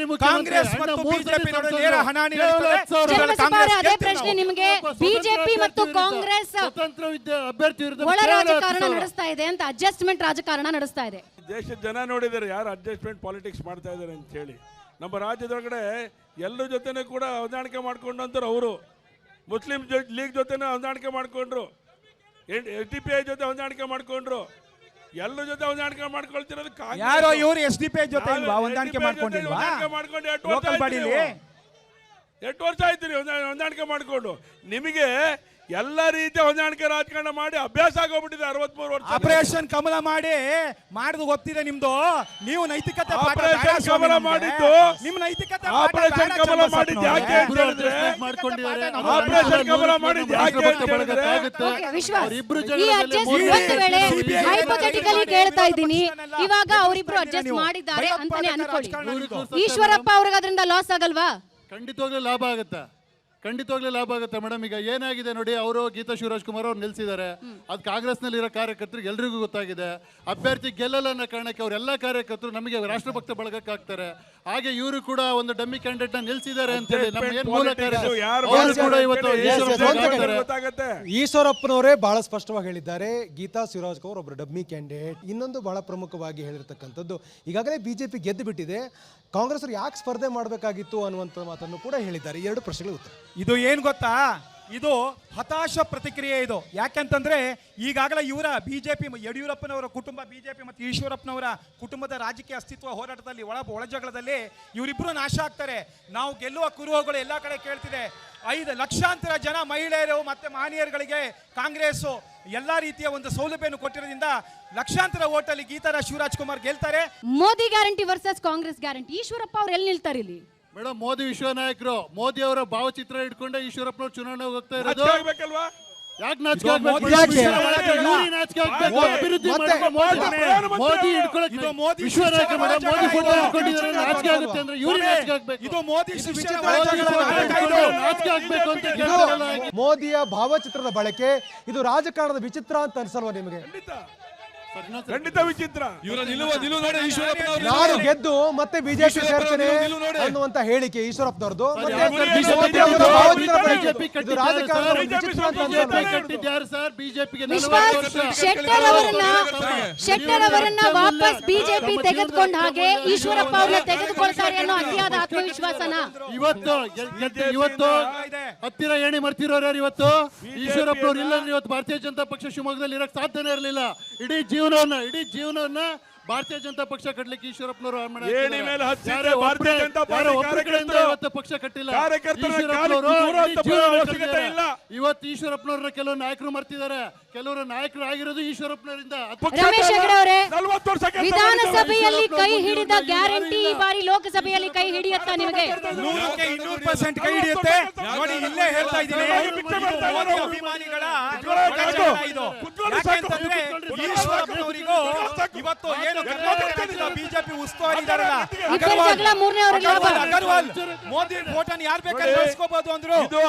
ಕಾಂಗ್ರೆಸ್ ಮತ್ತು ಬಿಜೆಪಿ ನಡುವೆ ನೇರ ಹಣಾಹಣಿ ನಡೀತದೆ. ಅದೇ ಪ್ರಶ್ನೆ ನಿಮಗೆ. ಬಿಜೆಪಿ ಮತ್ತು ಕಾಂಗ್ರೆಸ್ ಸ್ವತಂತ್ರ ಅಭ್ಯರ್ಥಿ ವಿರುದ್ಧ ಒಳ ರಾಜಕಾರಣ ನಡೆಸ್ತಾ ಇದೆ ಅಂತ, ಅಡ್ಜಸ್ಟ್ಮೆಂಟ್ ರಾಜಕಾರಣ ನಡೆಸ್ತಾ ಇದೆ. ದೇಶದ ಜನ ನೋಡಿದ್ದಾರೆ ಯಾರು ಅಡ್ಜಸ್ಟ್ಮೆಂಟ್ ಪಾಲಿಟಿಕ್ಸ್ ಮಾಡ್ತಾ ಇದ್ದಾರೆ ಅಂತ ಹೇಳಿ. ನಮ್ಮ ರಾಜ್ಯದೊಳಗಡೆ ಎಲ್ಲರ ಜೊತೆನೂ ಕೂಡ ಹೊಂದಾಣಿಕೆ ಮಾಡ್ಕೊಂಡಂತರು ಅವರು. ಮುಸ್ಲಿಂ ಲೀಗ್ ಜೊತೆನೂ ಹೊಂದಾಣಿಕೆ ಮಾಡ್ಕೊಂಡ್ರು, SDPI ಜೊತೆ ಹೊಂದಾಣಿಕೆ ಮಾಡ್ಕೊಂಡ್ರು, ಎಲ್ಲರ ಜೊತೆ ಹೊಂದಾಣಿಕೆ ಮಾಡ್ಕೊಳ್ತಿರೋದು ಯಾರೋ ಇವರು SDPI ಜೊತೆ ಹೊಂದಾಣಿಕೆ ಮಾಡ್ಕೊಂಡಿಲ್ವಾ? ಮಾಡ್ಕೊಂಡು 8 ವರ್ಷ ಆಯ್ತು ಹೊಂದಾಣಿಕೆ ಮಾಡ್ಕೊಂಡು. ನಿಮಗೆ ಎಲ್ಲ ರೀತಿಯ ಹೊಂದಾಣಿಕೆ ರಾಜಕಾರಣ ಮಾಡಿ ಅಭ್ಯಾಸ ಆಗೋಗ್ಬಿಟ್ಟಿದೆ. 63 ವರ್ಷ ಆಪರೇಷನ್ ಕಮಲ ಮಾಡಿದ್ದು ಗೊತ್ತಿದೆ ನಿಮ್ದು. ನೀವು ನೈತಿಕತೆ ಆಪರೇಷನ್ ಕಮಲ ಮಾಡಿದ್ದು, ನಿಮ್ಮ ನೈತಿಕತೆ ಆಪರೇಷನ್ ಕಮಲ ಮಾಡಿದ್ದು ಯಾಕೆ ಅಂತ ಹೇಳಿದ್ರೆ, ಆಪರೇಷನ್ ಕಮಲ ಮಾಡಿದ್ದು ಯಾಕೆ ಅಂತ ಹೇಳಿದ್ರೆ, ಹೈಪೋಥೆಟಿಕಲಿ ಕೇಳ್ತಾ ಇದ್ದೀನಿ. ಇವಾಗ ಅವರಿಬ್ರು ಅಡ್ಜಸ್ಟ್ ಮಾಡಿದ್ದಾರೆ ಅಂತಾನೆ ಅನ್ಕೊಳ್ಳಿ. ಈಶ್ವರಪ್ಪ ಅವ್ರಿಗೆ ಅದರಿಂದ ಲಾಸ್ ಆಗಲ್ವಾ? ಖಂಡಿತವಾಗ್ಲೂ ಲಾಭ ಆಗುತ್ತೆ, ಖಂಡಿತವಾಗ್ಲೂ ಲಾಭ ಆಗುತ್ತೆ ಮೇಡಮ್. ಈಗ ಏನಾಗಿದೆ ನೋಡಿ, ಅವರು ಗೀತಾ ಶಿವರಾಜ್ ಕುಮಾರ್ ಅವ್ರು ನಿಲ್ಸಿದ್ದಾರೆ. ಅದು ಕಾಂಗ್ರೆಸ್ನಲ್ಲಿರೋ ಕಾರ್ಯಕರ್ತರಿಗೆ ಎಲ್ರಿಗೂ ಗೊತ್ತಾಗಿದೆ. ಅಭ್ಯರ್ಥಿ ಗೆಲ್ಲಲ್ಲ ಅನ್ನೋ ಕಾರಣಕ್ಕೆ ಅವರೆಲ್ಲ ಕಾರ್ಯಕರ್ತರು ನಮಗೆ ರಾಷ್ಟ್ರಭಕ್ತ ಬಳಗಕ್ಕಾಗ್ತಾರೆ. ಹಾಗೆ ಇವರು ಕೂಡ ಒಂದು ಡಮ್ಮಿ ಕ್ಯಾಂಡಿಡೇಟ್ ನ ನಿಲ್ಸಿದ್ದಾರೆ ಅಂತ ಹೇಳಿ ನಮ್ಮ ಏನ್ ಮೂಲ ಈಶ್ವರಪ್ಪನವರೇ ಬಹಳ ಸ್ಪಷ್ಟವಾಗಿ ಹೇಳಿದ್ದಾರೆ, ಗೀತಾ ಶಿವರಾಜ್ ಕುಮಾರ್ ಒಬ್ಬರು ಡಮ್ಮಿ ಕ್ಯಾಂಡಿಡೇಟ್. ಇನ್ನೊಂದು ಬಹಳ ಪ್ರಮುಖವಾಗಿ ಹೇಳಿರ್ತಕ್ಕಂಥದ್ದು, ಈಗಾಗಲೇ ಬಿಜೆಪಿ ಗೆದ್ದು ಬಿಟ್ಟಿದೆ, ಕಾಂಗ್ರೆಸ್ ಅವರು ಯಾಕೆ ಸ್ಪರ್ಧೆ ಮಾಡಬೇಕಾಗಿತ್ತು ಅನ್ನುವಂಥ ಮಾತನ್ನು ಕೂಡ ಹೇಳಿದ್ದಾರೆ. 2 ಪ್ರಶ್ನೆಗಳು ಉತ್ತರ. ಇದು ಏನ್ ಗೊತ್ತಾ, ಇದು ಹತಾಶ ಪ್ರತಿಕ್ರಿಯೆ. ಇದು ಯಾಕಂತಂದ್ರೆ ಈಗಾಗಲೇ ಇವರ ಬಿಜೆಪಿ ಯಡಿಯೂರಪ್ಪನವರ ಕುಟುಂಬ, ಬಿಜೆಪಿ ಮತ್ತು ಈಶ್ವರಪ್ಪನವರ ಕುಟುಂಬದ ರಾಜಕೀಯ ಅಸ್ತಿತ್ವ ಹೋರಾಟದಲ್ಲಿ ಒಳಜಗಳದಲ್ಲಿ ಇವರಿಬ್ಬರು ನಾಶ ಆಗ್ತಾರೆ. ನಾವು ಗೆಲ್ಲುವ ಕುರುಹುಗಳು ಎಲ್ಲ ಕಡೆ ಕೇಳ್ತಿದೆ. 5 ಲಕ್ಷಾಂತರ ಜನ ಮಹಿಳೆಯರು ಮತ್ತೆ ಮಹನೀಯರುಗಳಿಗೆ ಕಾಂಗ್ರೆಸ್ ಎಲ್ಲ ರೀತಿಯ ಒಂದು ಸೌಲಭ್ಯವನ್ನು ಕೊಟ್ಟಿರೋದ್ರಿಂದ ಲಕ್ಷಾಂತರ ಓಟಲ್ಲಿ ಗೀತಾ ಶಿವರಾಜ್ ಕುಮಾರ್ ಗೆಲ್ತಾರೆ. Modi guarantee versus Congress guarantee, Eshwarappa ಅವ್ರು ಎಲ್ಲಿ ನಿಲ್ತಾರೆ ಇಲ್ಲಿ? ಮೇಡಮ್, ಮೋದಿ ವಿಶ್ವ ನಾಯಕರು, ಮೋದಿ ಅವರ ಭಾವಚಿತ್ರ ಇಟ್ಕೊಂಡೆ ಈಶ್ವರಪ್ಪನವರು ಚುನಾವಣೆ ಹೋಗ್ತಾ ಇರೋದು. ಯಾಕೆ ನಾಚಿಕೆ ಆಗ್ಬೇಕು? ಅಭಿವೃದ್ಧಿ ಮೋದಿ ಇಟ್ಕೊಳ್ಳೋಕೆ ವಿಶ್ವ ನಾಯಕ ಮೇಡಮ್, ಮೋದಿ ಫೋಟೋ ಇಟ್ಕೊಂಡಿದ್ದಾರೆ, ನಾಚಿಕೆ ಆಗುತ್ತೆ ಅಂದ್ರೆ ಇವ್ರು ನಾಚಿಕೆ ಆಗ್ಬೇಕು. ಇದು ಮೋದಿ ನಾಚಿಕೆ ಆಗ್ಬೇಕು ಅಂತ. ಮೋದಿಯ ಭಾವಚಿತ್ರದ ಬಳಕೆ ಇದು ರಾಜಕಾರಣದ ವಿಚಿತ್ರ ಅಂತ ಅನ್ಸಲ್ವಾ ನಿಮಗೆ? ಖಂಡಿತ ವಿಚಿತ್ರ. ಇವರ ನಿಲುವು ನೋಡಿ ಈಶ್ವರಪ್ಪನವರು ನಾನು ಗೆದ್ದು ಮತ್ತೆ ಬಿಜೆಪಿ ಈಶ್ವರಪ್ಪನವರು ಸೇರ್ತೇನೆ ನಿಲುವು ನೋಡಿ. ಅನ್ನುವಂತ ಹೇಳಿಕೆ ಈಶ್ವರಪ್ಪನವ್ರದ್ದು. ಕಟ್ಟಿದ್ಯಾರು ಸರ್ ಬಿಜೆಪಿಗೆ? ವಿಶ್ವಾಸ್ ಶೆಟ್ಟರ್ ಅವರನ್ನ ವಾಪಸ್ ಬಿಜೆಪಿ ತೆಗೆದುಕೊಂಡ ಹಾಗೆ ಈಶ್ವರಪ್ಪ ಅವ್ರನ್ನ ತೆಗೆದುಕೊಳ್ತಾರೆ ಅನ್ನೋ ಅತಿಯಾದ ಆತ್ಮವಿಶ್ವಾಸನ ಇವತ್ತು ಹತ್ತಿರ ಏಣಿ ಮರ್ತಿರೋರು ಯಾರು? ಇವತ್ತು ಈಶ್ವರಪ್ಪನವ್ರು ಇಲ್ಲ ಇವತ್ತು ಭಾರತೀಯ ಜನತಾ ಪಕ್ಷ ಶಿವಮೊಗ್ಗದಲ್ಲಿ ಇರಕ್ ಸಾಧ್ಯನೇ ಇರಲಿಲ್ಲ. ಇಡೀ ಜೀವನವನ್ನ ಭಾರತೀಯ ಜನತಾ ಪಕ್ಷ ಕಟ್ಟಲಿಕ್ಕೆ ಈಶ್ವರಪ್ಪನವರು ಇವತ್ತು ಪಕ್ಷ ಕಟ್ಟಿಲ್ಲ. ಇವತ್ತು ಈಶ್ವರಪ್ಪನವ್ರನ್ನ ಕೆಲವು ನಾಯಕರು ಮರ್ತಿದ್ದಾರೆ. ಕೆಲವರು ನಾಯಕರು ಆಗಿರೋದು ಈಶ್ವರಪ್ಪನವರಿಂದ. ರಮೇಶ್ ಹೆಗಡೆ ಅವರೇ, ವಿಧಾನಸಭೆಯಲ್ಲಿ ಕೈ ಹಿಡಿದ ಗ್ಯಾರಂಟಿ ಈ ಬಾರಿ ಲೋಕಸಭೆಯಲ್ಲಿ ಕೈ ಹಿಡಿಯುತ್ತಾ ನಿಮಗೆ? 100% ಕೈ ಹಿಡಿಯುತ್ತೆ. ನೋಡಿ ಇಲ್ಲೇ ಹೇಳ್ತಾ ಇದ್ದೀನಿ, ಅಭಿಮಾನಿಗಳ ಇದು. ಯಾಕೆಂತಂದ್ರೆ ಈಶ್ವರಪ್ಪನವರಿಗೂ ಇವತ್ತು ಏನು ಬಿಜೆಪಿ ಉಸ್ತುವಾರಿ ಇದಾರಲ್ಲ ಅಗರ್ವಾಲ್ ಮೋದಿ ಫೋಟೋನ ಯಾರು ಬೇಕಾದ್ರೆ ಬಳಸ್ಕೋಬಹುದು ಅಂದ್ರು. ಇದು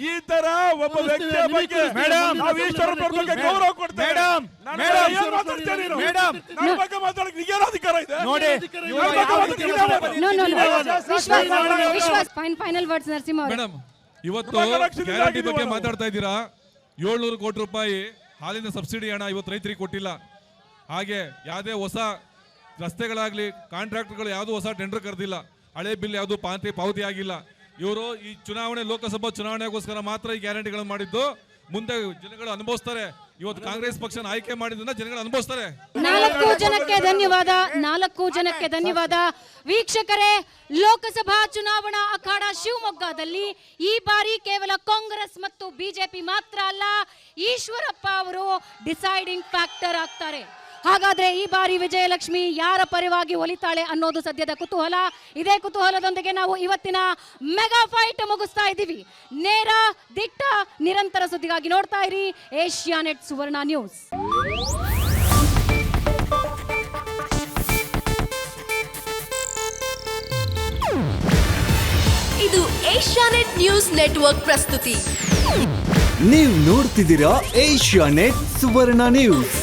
ಈ ತರ ಒಬ್ಬ ವ್ಯಕ್ತಿಯ ಬಗ್ಗೆ ನಾವು ಈಶ್ವರಪ್ಪನವ್ರ ಬಗ್ಗೆ ಗೌರವ ಕೊಡ್ತೇವೆ. ಅಧಿಕಾರ ಇದೆ ನೋಡಿ. ಫೈನಲ್ ವರ್ಡ್ಸ್ ನರಸಿಂಹ ಅವರೇ. ಮೇಡಮ್, ಇವತ್ತು ಗ್ಯಾರಂಟಿ ಬಗ್ಗೆ ಮಾತಾಡ್ತಾ ಇದ್ದೀರಾ. 700 ಕೋಟಿ ರೂಪಾಯಿ ಹಾಲಿನ ಸಬ್ಸಿಡಿ ಹಣ ಇವತ್ತು ರೈತರಿಗೆ ಕೊಟ್ಟಿಲ್ಲ. ಹಾಗೆ ಯಾವುದೇ ಹೊಸ ರಸ್ತೆಗಳಾಗ್ಲಿ ಕಾಂಟ್ರಾಕ್ಟರ್ಗಳು ಯಾವುದು ಹೊಸ ಟೆಂಡರ್ ಕರೆದಿಲ್ಲ. ಹಳೆ ಬಿಲ್ ಯಾವುದು ಪಾವತಿ ಆಗಿಲ್ಲ. ಇವರು ಈ ಚುನಾವಣೆ ಲೋಕಸಭಾ ಚುನಾವಣೆಗೋಸ್ಕರ ಮಾತ್ರ ಈ ಗ್ಯಾರಂಟಿಗಳನ್ನು ಮಾಡಿದ್ದು. ಮುಂದೆ ಜನಗಳು ಅನುಭವಿಸ್ತಾರೆ. ಇವತ್ತು ಕಾಂಗ್ರೆಸ್ ಪಕ್ಷ ಆಯ್ಕೆ ಮಾಡಿದ್ರಿಂದ ಜನಗಳು ಅನುಭವಿಸ್ತಾರೆ. 4 ಜನಕ್ಕೆ ಧನ್ಯವಾದ. ವೀಕ್ಷಕರೇ, ಲೋಕಸಭಾ ಚುನಾವಣಾ ಅಖಾಡ ಶಿವಮೊಗ್ಗದಲ್ಲಿ ಈ ಬಾರಿ ಕೇವಲ ಕಾಂಗ್ರೆಸ್ ಮತ್ತು ಬಿಜೆಪಿ ಮಾತ್ರ ಅಲ್ಲ, ಈಶ್ವರಪ್ಪ ಅವರು ಡಿಸೈಡಿಂಗ್ ಫ್ಯಾಕ್ಟರ್ ಆಗ್ತಾರೆ. ಹಾಗಾದ್ರೆ ಈ ಬಾರಿ ವಿಜಯಲಕ್ಷ್ಮಿ ಯಾರ ಪರವಾಗಿ ಒಲಿತಾಳೆ ಅನ್ನೋದು ಸದ್ಯದ ಕುತೂಹಲ. ಇದೇ ಕುತೂಹಲದೊಂದಿಗೆ ನಾವು ಇವತ್ತಿನ ಮೆಗಾ ಫೈಟ್ ಮುಗಿಸ್ತಾ ಇದ್ದೀವಿ. ನೇರ ದಿಟ್ಟ ನಿರಂತರ ಸುದ್ದಿಗಾಗಿ ನೋಡ್ತಾ ಇರಿ ಏಷ್ಯಾನೆಟ್ ಸುವರ್ಣ ನ್ಯೂಸ್. ಇದು ಏಷ್ಯಾನೆಟ್ ನ್ಯೂಸ್ ನೆಟ್ವರ್ಕ್ ಪ್ರಸ್ತುತಿ. ನೀವು ನೋಡ್ತಿದ್ದೀರಾ ಏಷ್ಯಾನೆಟ್ ಸುವರ್ಣ ನ್ಯೂಸ್.